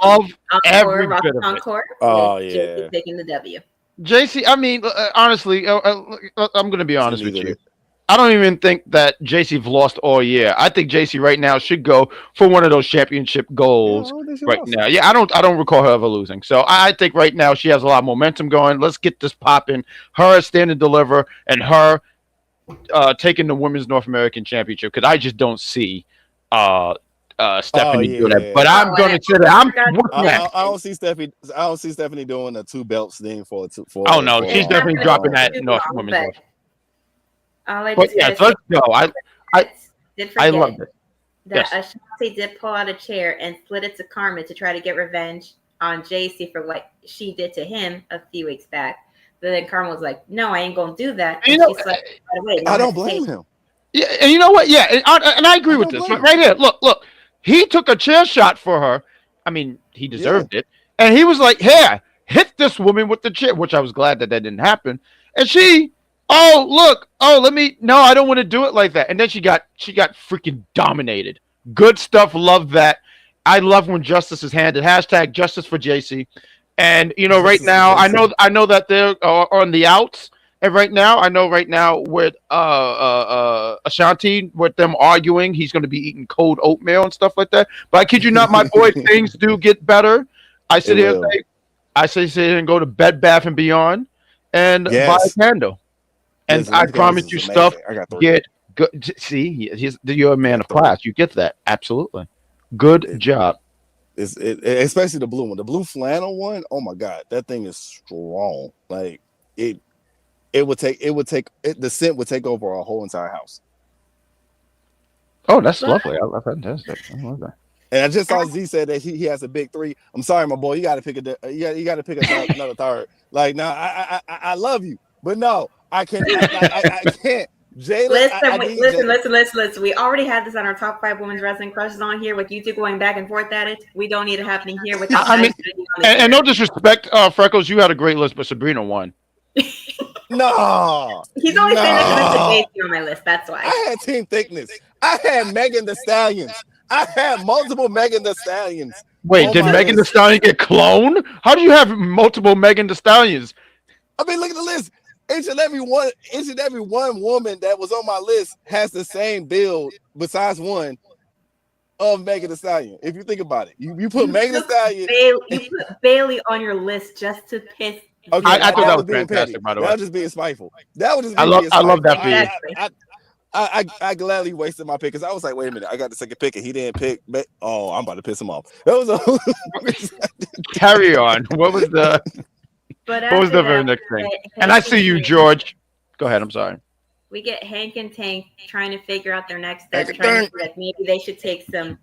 every bit of encore. Oh yeah, JC taking the W. JC, I mean, honestly, I'm going to be honest with you. I don't even think that JC's lost all year. I think JC right now should go for one of those championship goals right now. Yeah, I don't recall her ever losing. So I think right now she has a lot of momentum going. Let's get this popping. Her stand and deliver, and her taking the Women's North American Championship, because I just don't see Stephanie doing that. But I'm going to say that I don't see Stephanie doing a 2 belts thing for. Oh no, she's definitely dropping that North Women's North. But yeah, let's go. I love it. That Ashanti did pull out a chair and slid it to Carmen to try to get revenge on JC for what she did to him a few weeks back. But then Carmen was like, "No, I ain't gonna do that." And I don't blame him. Yeah, and you know what? Yeah, and I agree with this. Right here, look. He took a chair shot for her. I mean, he deserved it. And he was like, "Here, hit this woman with the chair," which I was glad that didn't happen. And she. Oh, look. Oh, no, I don't want to do it like that. And then she got freaking dominated. Good stuff. Love that. I love when justice is handed. # justice for JC. And, right now, I know that they're on the outs. And right now, with Ashanti, with them arguing, he's going to be eating cold oatmeal and stuff like that. But I kid you not, my boy, things do get better. I sit here and go to Bed Bath & Beyond and buy a candle. And I promise you, stuff get good. See, you're a man of class. You get that. Absolutely. Good job. Especially the blue one. The blue flannel one. Oh my God. That thing is strong. Like the scent would take over our whole entire house. Oh, that's lovely. I love fantastic. I love that. And I just saw Z said that he has a big 3. I'm sorry, my boy. You got to pick another third. Like, no, I love you, but no. I can't. Jada, listen. We already had this on our top 5 women's wrestling crushes on here. With you two going back and forth at it, we don't need it happening here. And no disrespect, Freckles, you had a great list, but Sabrina won. No, he's only saying that because on my list. That's why I had Team Thickness. I had Megan Thee Stallions. I had multiple Megan Thee Stallions. Wait, did Megan Thee Stallion get cloned? How do you have multiple Megan Thee Stallions? I mean, look at the list. Each and every one woman that was on my list has the same build, besides one, of Megan Thee Stallion. If you think about it, you put Megan Thee Stallion. You put Bailey on your list just to piss. Okay, I thought that was fantastic. By the way, that was just being spiteful. That was just. I love that pick. I gladly wasted my pick because I was like, wait a minute, I got the second pick and he didn't pick. Oh, I'm about to piss him off. That was carry on. What was the very next thing? And I see you, George. Go ahead. I'm sorry. We get Hank and Tank trying to figure out their next steps. Trying to like maybe they should take some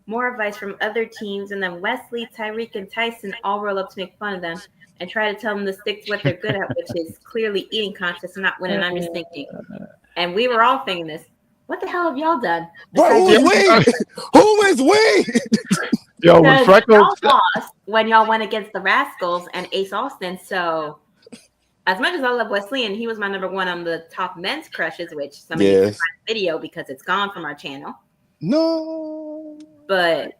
more advice from other teams, and then Wesley, Tyreek, and Tyson all roll up to make fun of them and try to tell them to stick to what they're good at, which is clearly eating contests and not winning. I'm just thinking, and we were all thinking this. What the hell have y'all done? Bro, who is we? Yo, when Freckles lost when y'all went against the Rascals and Ace Austin. So, as much as I love Wesley, and he was my number one on the top men's crushes, which some of you can find the video because it's gone from our channel. No, but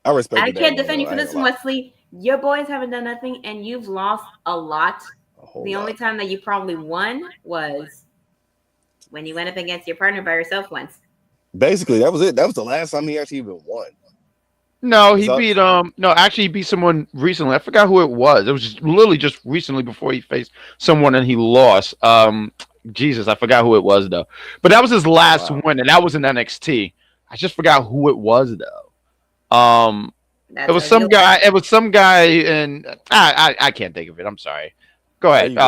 I respect. I can't defend you for this one, Wesley. Your boys haven't done nothing, and you've lost a lot. The only time that you probably won was when you went up against your partner by yourself once. Basically, that was it. That was the last time he actually even won. No, he beat he beat someone recently. I forgot who it was. It was just literally just recently before he faced someone and he lost. Jesus, I forgot who it was though. But that was his last win, and that was in NXT. I just forgot who it was though. It was some guy. It was some guy, and I can't think of it. I'm sorry. Go ahead.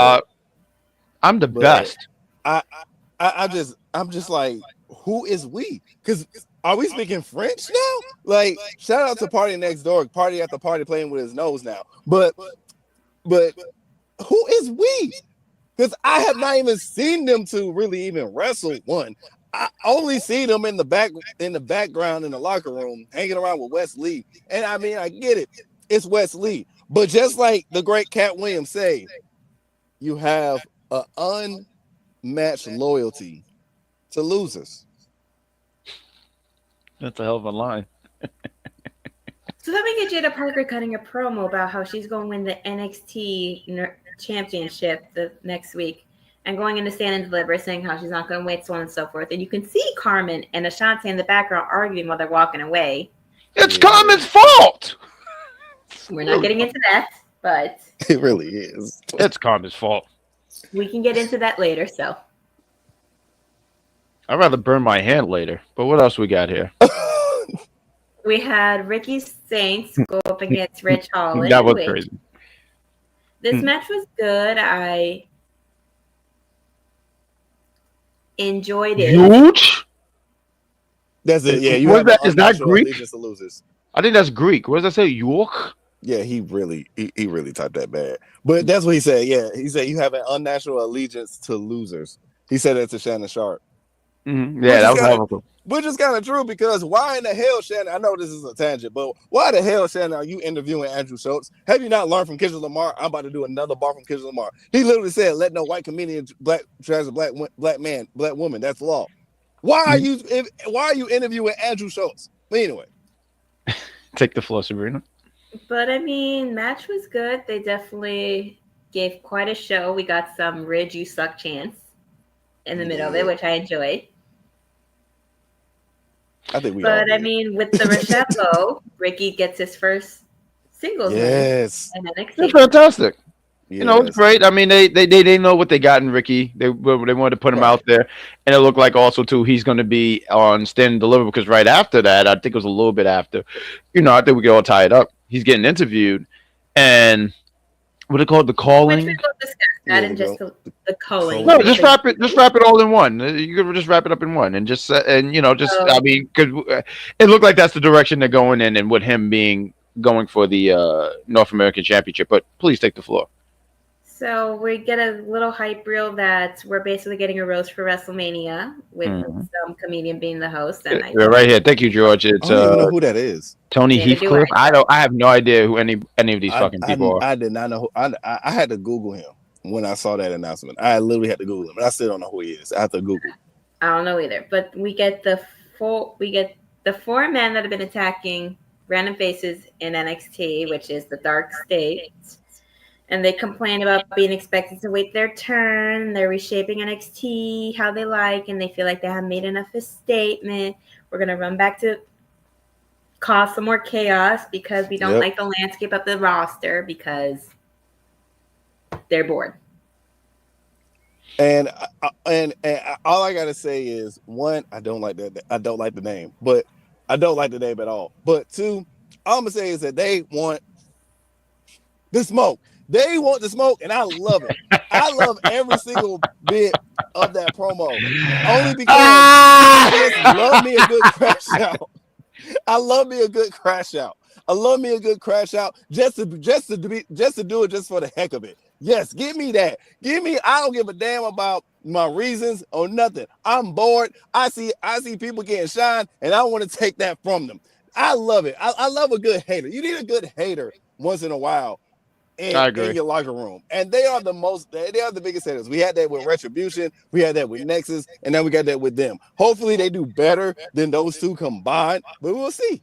I'm the best. I'm just like, who is we? Because are we speaking French now? Like, shout out to Party Next Door, Party at the Party playing with his nose now. But who is we? Because I have not even seen them to really even wrestle one. I only see them in the background in the locker room, hanging around with Wes Lee. And I mean, I get it. It's Wes Lee. But just like the great Cat Williams say, you have an unmatched loyalty to losers. That's a hell of a line. So then we get Jada Parker cutting a promo about how she's going to win the NXT championship the next week and going into Stand and Deliver, saying how she's not going to wait, so on and so forth. And you can see Carmen and Ashanti in the background arguing while they're walking away. It's Carmen's fault! We're not getting into that, but... It really is. It's Carmen's fault. We can get into that later, so... I'd rather burn my hand later. But what else we got here? We had Ricky Saints go up against Ridge Holland. That was crazy. This match was good. I enjoyed it. Huge? That's it. Yeah, is that Greek? I think that's Greek. What does that say? York? Yeah, he really typed that bad. But that's what he said. Yeah, he said you have an unnatural allegiance to losers. He said that to Shannon Sharp. Mm-hmm. Yeah, that was horrible. Which is kind of true because why in the hell, Shannon? I know this is a tangent, but why the hell, Shannon, are you interviewing Andrew Schultz? Have you not learned from Kendrick Lamar? I'm about to do another bar from Kendrick Lamar. He literally said, "Let no white comedian trash a black man, black woman. That's law." Why are you interviewing Andrew Schultz? Anyway, take the floor, Sabrina. But I mean, match was good. They definitely gave quite a show. We got some Ridge You Suck chants in the middle of it, which I enjoyed. I mean, with the Rochello, Ricky gets his first singles win in NXT. That's fantastic. Yes. You know, it's great. I mean, they know what they got in Ricky. They wanted to put him out there, and it looked like also too he's going to be on Stand and Deliver because right after that, I think it was a little bit after. You know, I think we could all tie it up. He's getting interviewed, and what they call it, the calling. Which we will discuss that and just the calling. No, just wrap it all in one. You could just wrap it up in one, and just I mean, because it looked like that's the direction they're going in, and with him going for the North American Championship. But please take the floor. So we get a little hype reel that we're basically getting a roast for WrestleMania with some comedian being the host. And right here. Thank you, George. It's I don't even know who that is. Tony Heathcliff. I have no idea who any of these fucking people are. I did not know. I had to Google him when I saw that announcement. I literally had to Google him, and I still don't know who he is. I have to Google. I don't know either. But we get the four men that have been attacking random faces in NXT, which is the Dark State. And they complain about being expected to wait their turn. They're reshaping NXT how they like, and they feel like they haven't made enough of a statement. We're going to run back to cause some more chaos because we don't like the landscape of the roster because they're bored. And all I got to say is, one, I don't like that. I don't like the name, but I don't like the name at all. But two, all I'm going to say is that they want the smoke. They want the smoke, and I love it. I love every single bit of that promo. Only because I just love me a good crash out. I love me a good crash out. I love me a good crash out just to do it just for the heck of it. Yes, give me that. I don't give a damn about my reasons or nothing. I'm bored. I see people getting shine, and I want to take that from them. I love it. I love a good hater. You need a good hater once in a while in your locker room. And they are the biggest haters. We had that with Retribution, we had that with Nexus, and now we got that with them. Hopefully they do better than those two combined, but we'll see.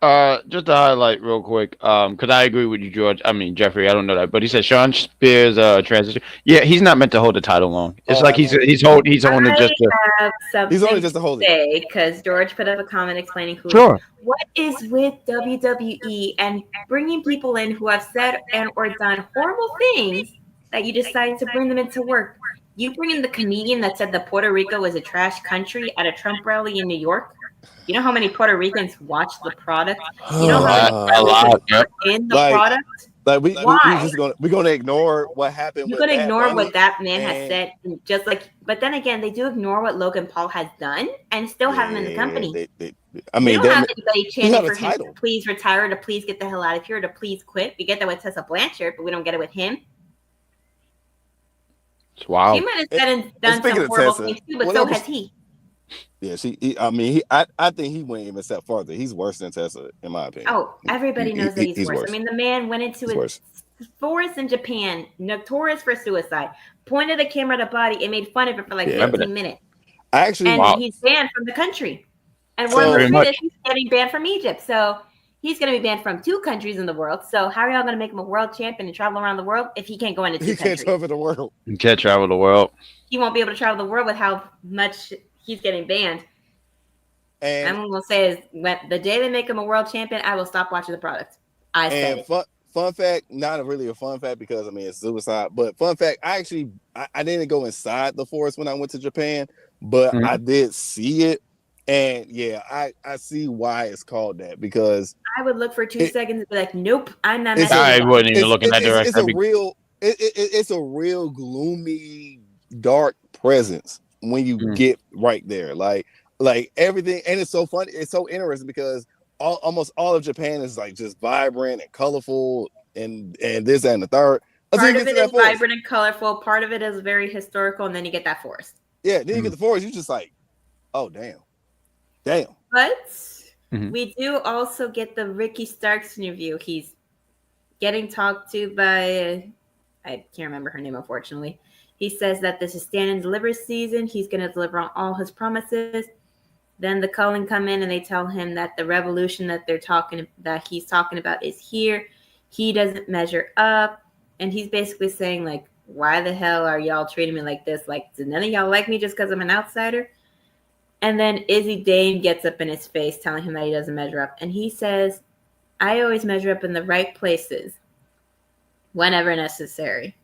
Just to highlight real quick, because I agree with you, George. I mean, Jeffrey, I don't know that, but he said Sean Spears transition. Yeah, he's not meant to hold the title long. It's like he's holding it just to. He's only just to hold it. Because George put up a comment explaining what is with WWE and bringing people in who have said and or done horrible things that you decided to bring them into work. You bring in the comedian that said that Puerto Rico was a trash country at a Trump rally in New York. You know how many Puerto Ricans watch the product? You know how many in the product? Like we're gonna ignore what happened. You're gonna ignore what that man has said, but then again, they do ignore what Logan Paul has done and still have him in the company. They don't have anybody chanting for him to please retire, to please get the hell out of here, to please quit. We get that with Tessa Blanchard, but we don't get it with him. Wow. He might have said and done some horrible things too, but so has he. Yeah, I think he went even a step farther. He's worse than Tessa, in my opinion. Oh, everybody knows that he's worse. I mean, the man went into a forest in Japan, notorious for suicide, pointed a camera at a body, and made fun of it for like 15 minutes. He's banned from the country. And one of the he's getting banned from Egypt. So he's going to be banned from 2 countries in the world. So how are y'all going to make him a world champion and travel around the world if he can't go into 2 countries? He can't travel the world. He can't travel the world. He won't be able to travel the world with how much he's getting banned. And I'm going to say is the day they make him a world champion, I will stop watching the product. I said it. Fun fact, not really a fun fact because it's suicide, but fun fact, I didn't go inside the forest when I went to Japan, but I did see it. And yeah, I see why it's called that because I would look for 2 seconds and be like, nope, I'm not. I wouldn't even look in that direction. It's a real gloomy, dark presence when you get right there. Like everything, and it's so funny. It's so interesting because almost all of Japan is like just vibrant and colorful, and this and the third. Part of it is vibrant and colorful. Part of it is very historical, and then you get that forest. Yeah, then you get the forest. You're just like, oh damn. But we do also get the Ricky Starks interview. He's getting talked to by, I can't remember her name, unfortunately. He says that this is stand and deliver season. He's going to deliver on all his promises. Then the Culling come in and they tell him that the revolution that he's talking about is here. He doesn't measure up. And he's basically saying, like, why the hell are y'all treating me like this? Like, do none of y'all like me just because I'm an outsider? And then Izzy Dane gets up in his face telling him that he doesn't measure up. And he says, I always measure up in the right places whenever necessary.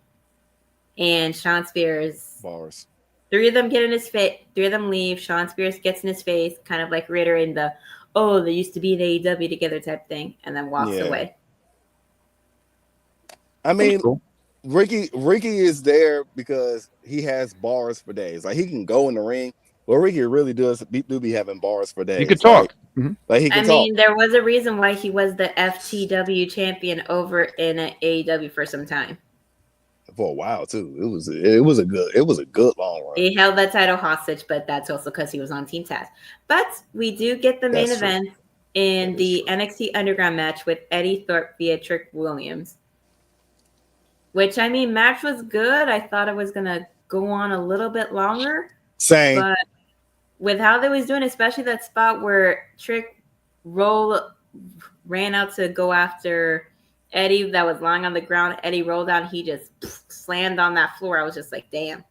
And Sean Spears. Bars. 3 of them get in his face. 3 of them leave. Sean Spears gets in his face, kind of like reiterating they used to be in AEW together type thing, and then walks away. I mean, cool. Ricky is there because he has bars for days. Like, he can go in the ring. Well, Ricky really do be having bars for days. He could talk. Like he can talk. I mean, there was a reason why he was the FTW champion over in AEW for some time. For a while too. It was a good long run. He held that title hostage, but that's also because he was on Team Taz. But we do get the main event in the NXT Underground match with Eddy, Thrope via Trick Williams. Which, I mean, match was good. I thought it was gonna go on a little bit longer. Same. But with how they was doing, especially that spot where Trick ran out to go after Eddy that was lying on the ground. Eddy rolled out. He just slammed on that floor. I was just like, damn.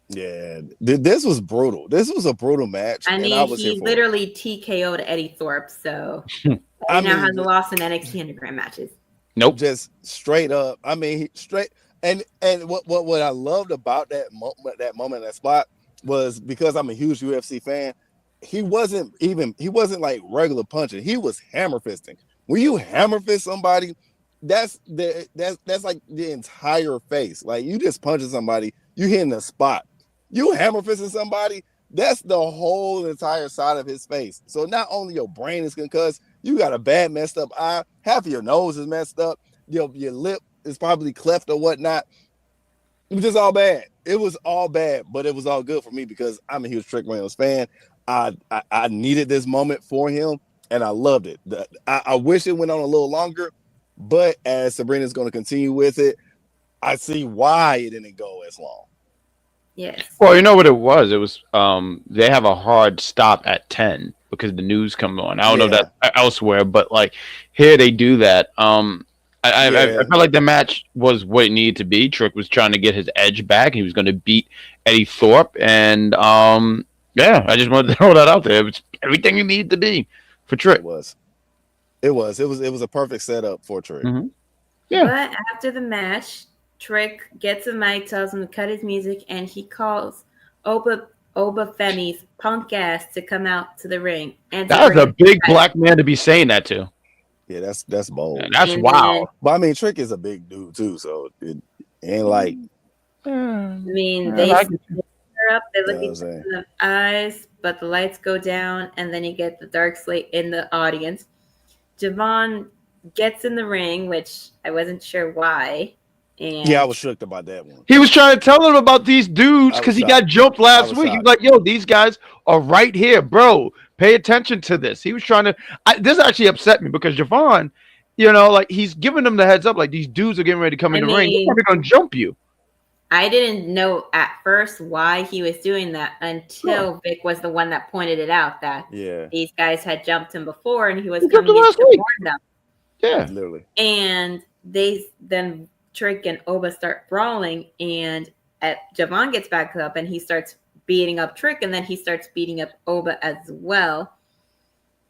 Yeah, this was brutal. This was a brutal match. I mean, he literally TKO'd Eddy Thrope. So Eddy now has a loss in NXT Underground matches. Nope. Just straight up. I mean, straight. And what I loved about that moment, that spot, was because I'm a huge UFC fan. He wasn't like regular punching. He was hammer fisting. When you hammer fist somebody, that's like the entire face. Like, you just punching somebody, you hitting the spot. You hammer fisting somebody, That's the whole entire side of his face. So not only your brain is concussed, you got a bad messed up eye, half of your nose is messed up, your lip is probably cleft or whatnot. It was just all bad. It was all bad, but it was all good for me because I'm a huge Trick Williams fan. I needed this moment for him, and I loved it. I wish it went on a little longer, but as Sabrina's going to continue with it, I see why it didn't go as long. Yes. Well, you know what it was? It was they have a hard stop at 10 because the news comes on. I don't know that elsewhere, but like here they do that. I felt like the match was what it needed to be. Trick was trying to get his edge back. He was going to beat Eddy Thrope, and yeah, I just wanted to throw that out there. It was everything you needed to be for Trick. It was a perfect setup for Trick. Mm-hmm. Yeah. But after the match, Trick gets a mic, tells him to cut his music, and he calls Oba Femi's punk ass to come out to the ring. And that was a big black man to be saying that to. Yeah, that's bold. Yeah, that's wild. But I mean, Trick is a big dude too, so it ain't like. I mean, they up, they look each other in the eyes, but the lights go down, and then you get the Dark Slate in the audience. Javon gets in the ring, which I wasn't sure why. And yeah, I was shocked about that one. He was trying to tell them about these dudes because he got jumped last week. He was like, yo, these guys are right here, bro. Pay attention to this. He was trying to this actually upset me because Javon, you know, like he's giving them the heads up, like these dudes are getting ready to come in the ring. They're probably gonna jump you. I didn't know at first why he was doing that until Vic was the one that pointed it out that these guys had jumped him before and he was coming in to warn them. Yeah, literally. And then Trick and Oba start brawling, and Javon gets back up and he starts beating up Trick, and then he starts beating up Oba as well.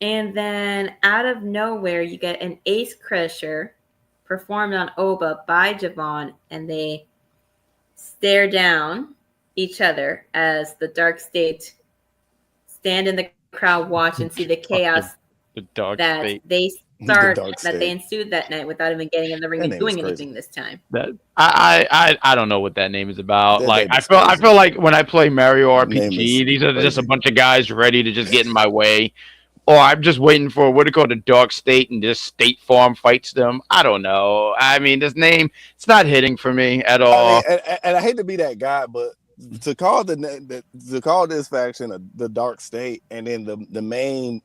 And then out of nowhere, you get an ace crusher performed on Oba by Javon, and they stare down each other as the Dark State stand in the crowd, watch and see the chaos that they started, that they ensued that night without even getting in the ring and doing anything this time. That I don't know what that name is about. Like I feel like when I play Mario RPG, these are just a bunch of guys ready to just get in my way. Or I'm just waiting for what do you call the Dark State and just State Farm fights them. I don't know. I mean, this name, it's not hitting for me at all. I mean, and I hate to be that guy, but to call this faction the Dark State, and then the main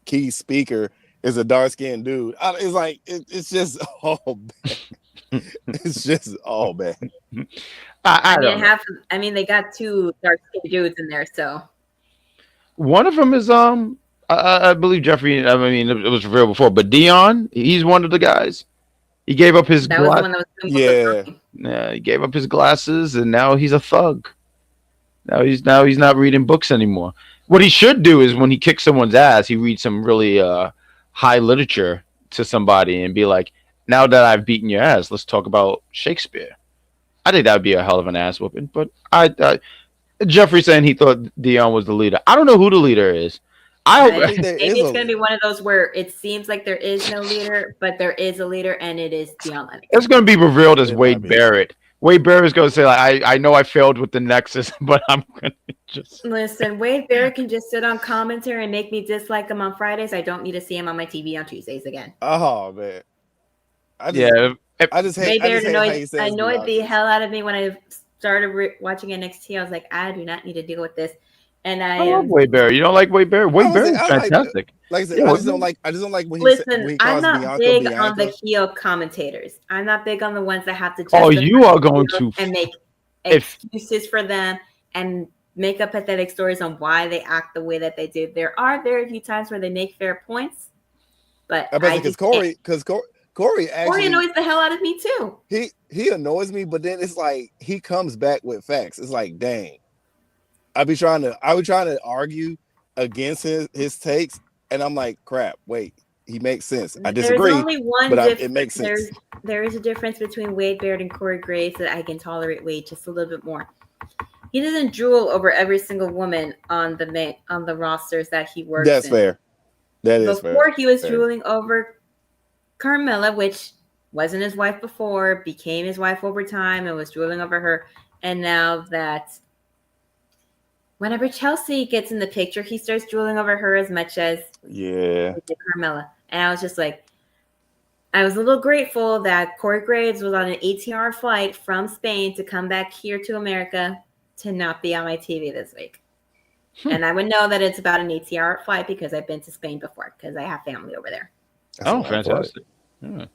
key speaker is a dark skinned dude. It's like it's just all bad. It's just all bad. I mean, they got two dark skinned dudes in there, so. One of them is I believe Jeffrey. I mean, it was real before, but Dion, he's one of the guys. He gave up his he gave up his glasses, and now he's a thug. Now he's not reading books anymore. What he should do is when he kicks someone's ass, he reads some really high literature to somebody and be like, "Now that I've beaten your ass, let's talk about Shakespeare." I think that would be a hell of an ass whooping, but Jeffrey saying he thought Dion was the leader. I don't know who the leader is. Maybe it's going to be one of those where it seems like there is no leader, but there is a leader, and it is Dion Lennox. It's going to be revealed as Wade Barrett. Wade Barrett is going to say, like, I know I failed with the Nexus, but I'm going to just... Listen, Wade Barrett can just sit on commentary and make me dislike him on Fridays. I don't need to see him on my TV on Tuesdays again. Oh, man. I just hate annoyed the hell out of me when I started watching NXT. I was like, I do not need to deal with this. And I love Wade Barrett. You don't like Wade Barrett? Wade Barrett's fantastic. Like I said, I just don't like when he I'm not big on the heel commentators. I'm not big on the ones that have to you are going to and make excuses for them and make up pathetic stories on why they act the way that they do. There are very few times where they make fair points, but because Corey annoys the hell out of me too. He annoys me, but then it's like he comes back with facts. It's like, dang, I would trying to argue against his takes, and I'm like, crap. Wait, he makes sense. I disagree, There's only one but it makes sense. There is a difference between Wade Barrett and Corey Graves that I can tolerate Wade just a little bit more. He doesn't drool over every single woman on the rosters that he works. That's fair. That is fair. Before he was drooling over Carmella, which wasn't his wife before, became his wife over time and was drooling over her. And now that whenever Chelsea gets in the picture, he starts drooling over her as much as Carmella. And I was just like, I was a little grateful that Corey Graves was on an 18-hour flight from Spain to come back here to America to not be on my TV this week. And I would know that it's about an 18-hour flight because I've been to Spain before because I have family over there. Oh, fantastic. Yeah.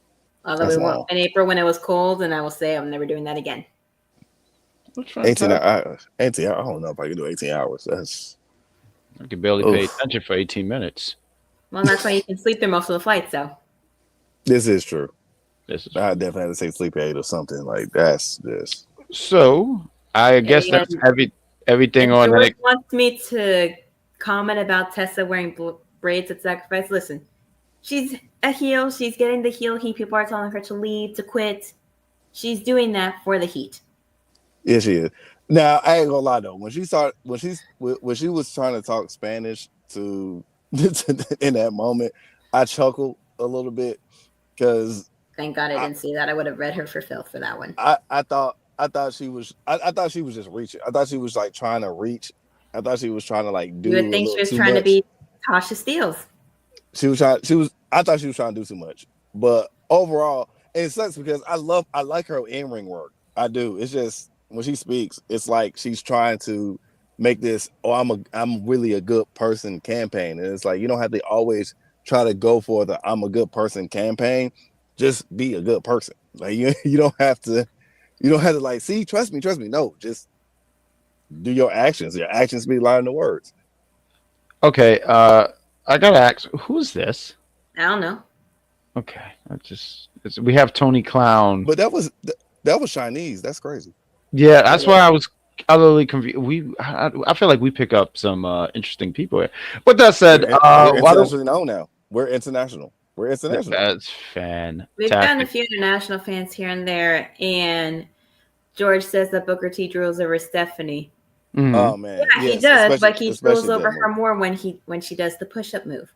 Although we went in April when it was cold, and I will say I'm never doing that again. 18 hours. I don't know if I can do 18 hours. I can barely pay attention for 18 minutes. Well, that's why you can sleep through most of the flights, though. This is true. I definitely have to say sleep aid or something like that's this. So I guess that's everything on. George wants me to comment about Tessa wearing braids at Sacrifice. Listen, she's a heel. She's getting the heel heat. People are telling her to leave, to quit. She's doing that for the heat. Yeah, she is. Now I ain't gonna lie though. When she was trying to talk Spanish to in that moment, I chuckled a little bit because thank God I didn't see that. I would have read her for filth for that one. I thought she was just reaching. I thought she was like trying to reach. I thought she was trying to like do. You would think she was trying to be Tasha Steelz. I thought she was trying to do too much. But overall, it sucks because I like her in-ring work. I do. It's just when she speaks, it's like she's trying to make this, I'm really a good person campaign. And it's like you don't have to always try to go for the I'm a good person campaign. Just be a good person. Like you don't have to like, see, trust me. No, just do your actions. Your actions be lying the words. Okay, I gotta ask, who's this? I don't know. Okay, we have Tony Clown, but that was Chinese. That's crazy. Yeah, that's why I was utterly confused. I feel like we pick up some interesting people here. But that said, we're internationally known now. We're international. That's fantastic. We've gotten a few international fans here and there, and George says that Booker T drools over Stephanie. Mm-hmm. Oh man, yeah, he does, but he drools over her more when she does the push-up move.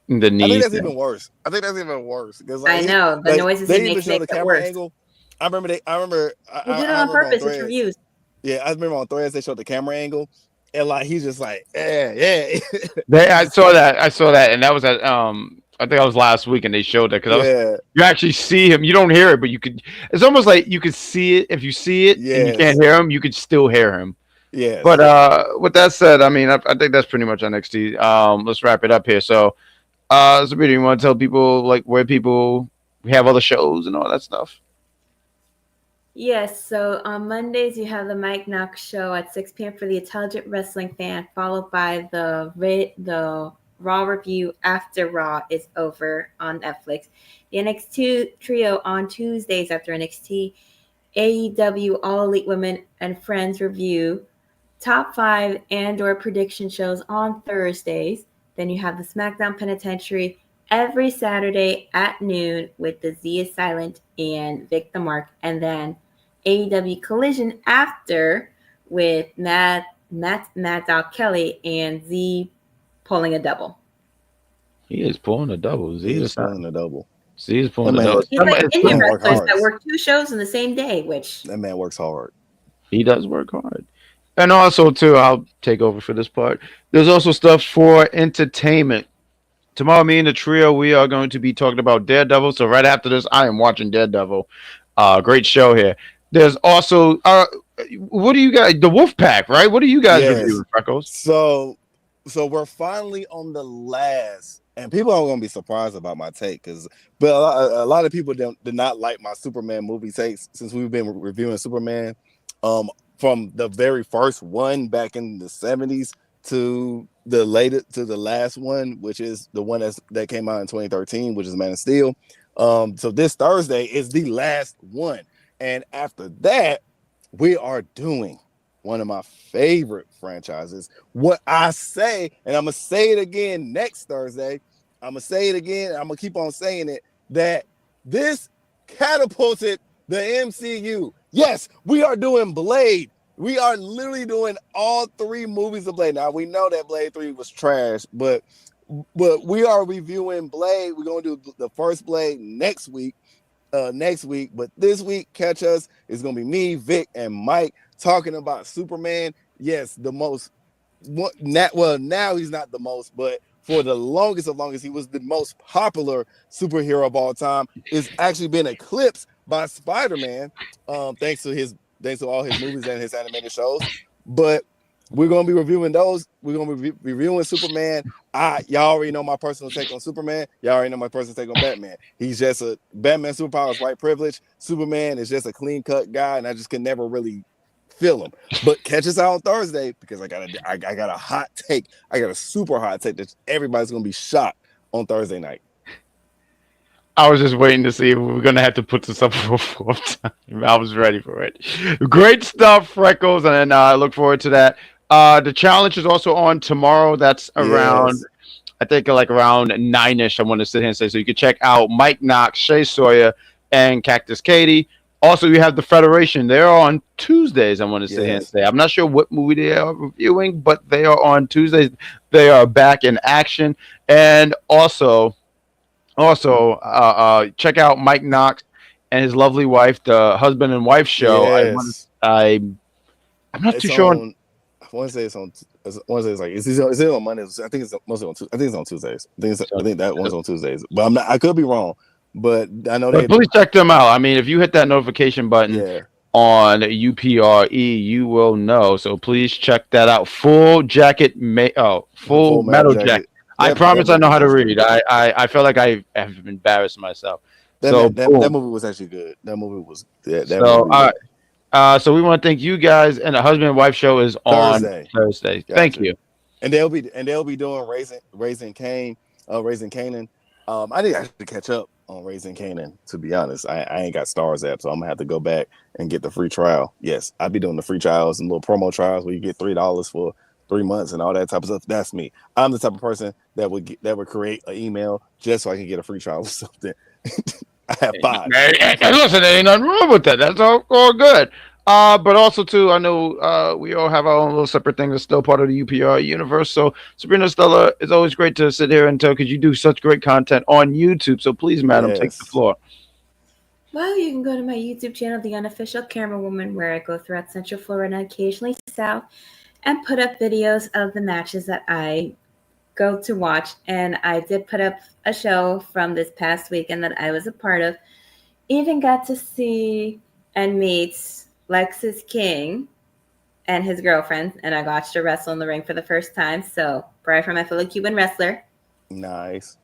I think that's even worse. Because I know the noises he makes the camera worse. Angle. I remember they did it on purpose. It's reviews. Yeah, I remember on Threads they showed the camera angle, and like he's just like, yeah. I saw that, and that was at I think that was last week, and they showed that because you actually see him. You don't hear it, but you could. It's almost like you could see it. If you see it and you can't hear him, you could still hear him. Yeah. But with that said, I mean, I think that's pretty much NXT. Let's wrap it up here. So, Sabrina, you want to tell people like where people have other shows and all that stuff? Yes, so on Mondays you have the Mike Knox show at 6 p.m. for the intelligent wrestling fan, followed by the Raw review after Raw is over on Netflix. The NXTrio on Tuesdays after NXT, AEW All Elite Women and Friends review, Top 5 and/or prediction shows on Thursdays. Then you have the SmackDown Penitentiary every Saturday at noon with the Z is Silent and Vic the Mark, and then AEW Collision after with Mad Dog Kelly and Z pulling a double. He is pulling a double. Z is pulling a double. Z is pulling a double. He's like indie wrestlers that work 2 shows in the same day, which that man works hard. He does work hard. And also, too, I'll take over for this part. There's also stuff for entertainment. Tomorrow, me and the trio, we are going to be talking about Daredevil. So right after this, I am watching Daredevil. Great show here. There's also, what do you guys, the Wolfpack, right? What do you guys reviewing, Freckles? So we're finally on the last, and people are going to be surprised about my take, but a lot of people did not like my Superman movie takes since we've been reviewing Superman from the very first one back in the 70s to the last one, which is the one that came out in 2013, which is Man of Steel. So this Thursday is the last one. And after that, we are doing one of my favorite franchises. What I say, and I'm going to say it again next Thursday. I'm going to say it again. I'm going to keep on saying it, that this catapulted the MCU. Yes, we are doing Blade. We are literally doing all 3 movies of Blade. Now, we know that Blade 3 was trash, but we are reviewing Blade. We're going to do the first Blade next week. But this week, catch us. It's gonna be me, Vic, and Mike talking about Superman. Yes, the most now he's not the most, but for the longest, he was the most popular superhero of all time. Is actually been eclipsed by Spider-Man, thanks to all his movies and his animated shows. But we're gonna be reviewing those. We're gonna be reviewing Superman. Y'all already know my personal take on Superman. Y'all already know my personal take on Batman. He's just a Batman superpower is white privilege. Superman is just a clean cut guy, and I just could never really feel him. But catch us out on Thursday because I got a hot take. I got a super hot take that everybody's gonna be shocked on Thursday night. I was just waiting to see if we were going to have to put this up for a fourth time. I was ready for it. Great stuff, Freckles, and I look forward to that. The challenge is also on tomorrow. That's around, I think, like around 9-ish. I want to sit here and say, so you can check out Mike Knox, Shay Sawyer, and Cactus Katie. Also, you have the Federation. They're on Tuesdays, I want to sit here and say. I'm not sure what movie they are reviewing, but they are on Tuesdays. They are back in action. And also, check out Mike Knox and his lovely wife, the husband and wife show. Yes. I'm not too sure. I want to say it's on. I want to say it's like is it on Mondays? I think it's mostly on. I think it's on Tuesdays. I think that one's on Tuesdays. But I'm not. I could be wrong. But I know they. Please check them out. I mean, if you hit that notification button on UPRE, you will know. So please check that out. Full Metal Jacket. I promise I know how to read. I feel like I have embarrassed myself. That movie was actually good. That movie was. So we want to thank you guys, and the husband and wife show is on Thursday. Gotcha. Thank you. And they'll be doing Raising Cain, Raising Canaan. I need to actually catch up on Raising Canaan. To be honest, I ain't got Stars app, so I'm gonna have to go back and get the free trial. Yes, I'll be doing the free trials and little promo trials where you get $3 for 3 months and all that type of stuff. That's me. I'm the type of person that would create an email just so I can get a free trial or something. I have 5. Hey, listen, there ain't nothing wrong with that. That's all good. But also too, I know we all have our own little separate thing that's still part of the UPR universe. So Sabrina, Estella, it's always great to sit here and tell because you do such great content on YouTube. So please, madam, take the floor. Well, you can go to my YouTube channel, The Unofficial Camera Woman, where I go throughout Central Florida and occasionally South and put up videos of the matches that I go to watch. And I did put up a show from this past weekend that I was a part of. Even got to see and meet Lexus King and his girlfriend, and I watched her wrestle in the ring for the first time. So, probably from my fellow Cuban wrestler. Nice.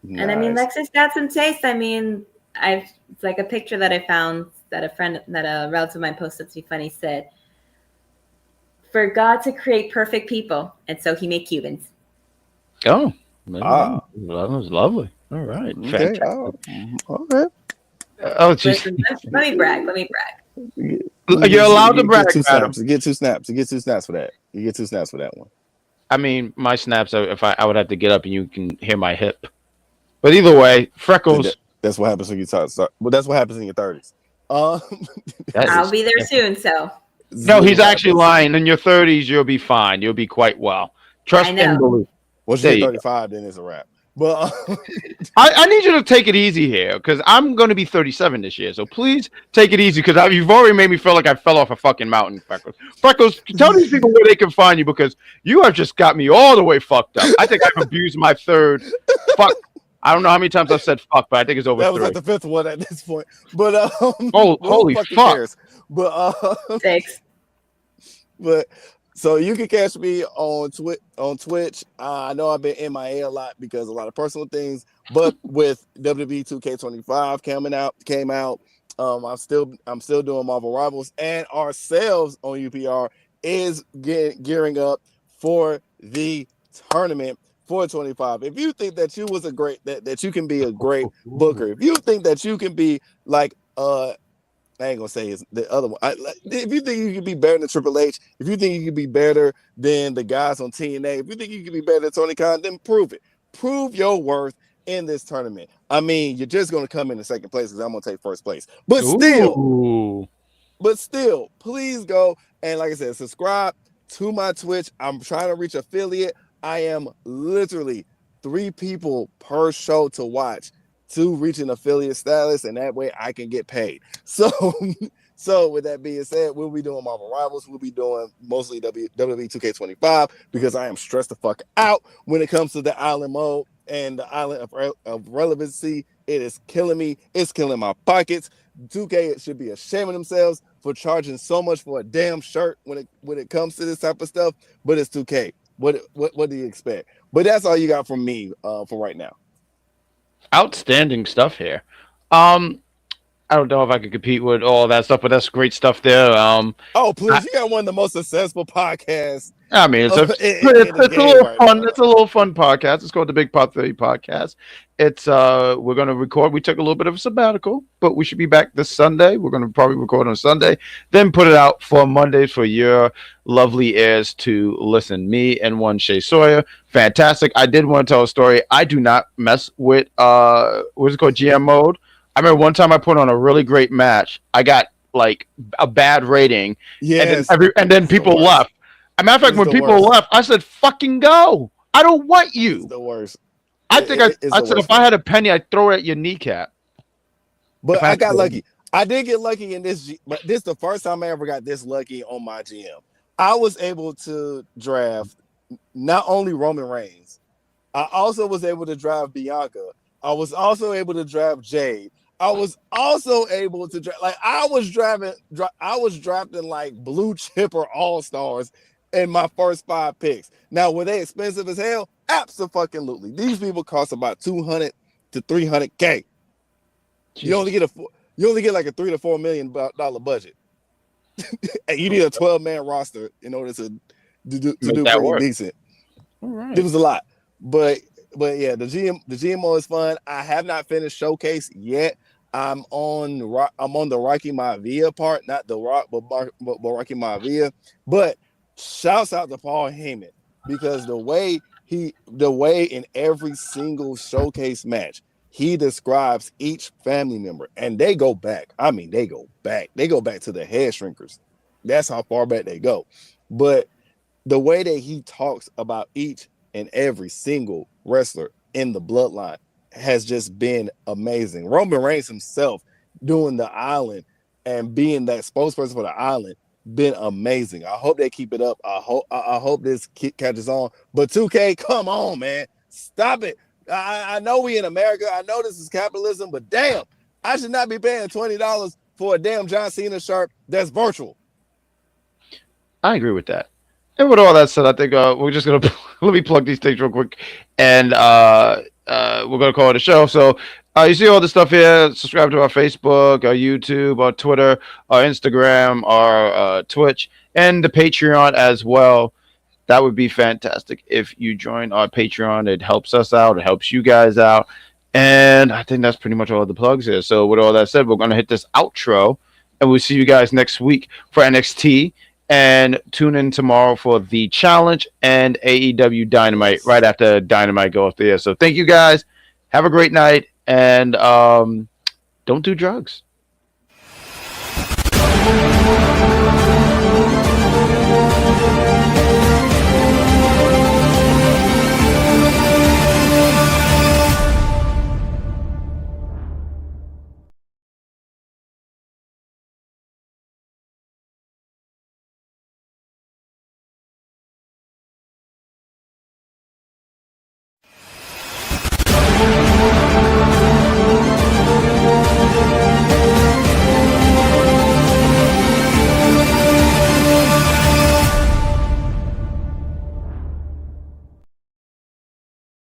And I mean, Lexus got some taste. I mean, it's like a picture that I found that a relative of mine posted to be funny said, "For God to create perfect people, and so He made Cubans." Oh, that was lovely. All right, okay. Okay. Oh, geez. Let me brag. You're allowed to brag. You get 2 snaps. You get 2 snaps for that. You get 2 snaps for that one. I mean, my snaps. If I would have to get up and you can hear my hip. But either way, Freckles. That's what happens when you talk. Well, that's what happens in your 30s. I'll be there soon. So. No, he's actually lying. In your 30s, you'll be fine. You'll be quite well. Trust and believe. Once you hit 35, then it's a wrap. But I need you to take it easy here because I'm going to be 37 this year. So please take it easy because you've already made me feel like I fell off a fucking mountain, Freckles. Freckles, tell these people where they can find you because you have just got me all the way fucked up. I think I've abused my 3rd fuck. I don't know how many times I've said fuck, but I think it's over 3. That was like the 5th one at this point. But holy fuck. Cares? But thanks. But so you can catch me on Twitch. I know I've been MIA a lot because a lot of personal things, but with WWE 2K25 came out. I'm still doing Marvel Rivals, and ourselves on UPR is gearing up for the tournament for 25. If you think that you was that you can be a great booker, if you think that you can be like I ain't gonna say it's the other one. If you think you can be better than Triple H, if you think you can be better than the guys on TNA, if you think you can be better than Tony Khan, then prove it. Prove your worth in this tournament. I mean, you're just gonna come in the 2nd place because I'm gonna take 1st place. But still, please go and like I said, subscribe to my Twitch. I'm trying to reach affiliate. I am literally 3 people per show to watch to reach an affiliate status, and that way I can get paid. So So with that being said, we'll be doing Marvel Rivals. We'll be doing mostly WWE 2K25 because I am stressed the fuck out when it comes to the island mode and the island of relevancy. It is killing me. It's killing my pockets. 2K should be ashamed of themselves for charging so much for a damn shirt when it comes to this type of stuff. But it's 2K. What do you expect? But that's all you got from me for right now. Outstanding stuff here. I don't know if I could compete with all that stuff, but that's great stuff there. Oh, please, you got one of the most successful podcasts. I mean, it's a little right fun. now. It's a little fun podcast. It's called the Big Pot 30 Podcast. It's we're gonna record. We took a little bit of a sabbatical, but we should be back this Sunday. We're gonna probably record on Sunday, then put it out for Mondays for your lovely ears to listen. Me and one Shay Sawyer, fantastic. I did want to tell a story. I do not mess with what's it called, GM mode. I remember one time I put on a really great match. I got like a bad rating, and then people left. As a matter of fact, when people left, I said, "Fucking go! I don't want you." It's the worst. I said, if I had a penny, I'd throw it at your kneecap. But I got lucky. I did get lucky in this, but this is the first time I ever got this lucky on my GM. I was able to draft not only Roman Reigns, I also was able to draft Bianca. I was also able to draft Jade. I was also able to draft, like I was drafting like blue chipper all-stars in my first 5 picks. Now, were they expensive as hell? Absolutely. These people cost about $200 to $300K. You only get like a $3 to $4 million budget, and you need a 12-man roster in order to do pretty decent. All right. It was a lot, but yeah, the GMO is fun. I have not finished Showcase yet. I'm on the Rocky Maivia part, not the Rock, but Rocky Maivia. But shouts out to Paul Heyman because the way in every single Showcase match he describes each family member, and they go back. I mean, they go back. They go back to the head shrinkers. That's how far back they go. But the way that he talks about each and every single wrestler in the bloodline has just been amazing. Roman Reigns himself doing the island and being that spokesperson for the island been amazing. I hope they keep it up. I hope this catches on. But 2K, come on, man, stop it. I know we in America. I know this is capitalism, but damn, I should not be paying $20 for a damn John Cena shirt that's virtual. I agree with that. And with all that said, I think we're just gonna let me plug these things real quick, and we're gonna call it a show. So you see all the stuff here. Subscribe to our Facebook, our YouTube, our Twitter, our Instagram, our Twitch, and the Patreon as well. That would be fantastic if you join our Patreon. It helps us out. It helps you guys out. And I think that's pretty much all of the plugs here. So with all that said, we're gonna hit this outro, and we'll see you guys next week for NXT. And tune in tomorrow for the challenge and AEW Dynamite right after Dynamite goes off the air. So thank you guys. Have a great night. And don't do drugs.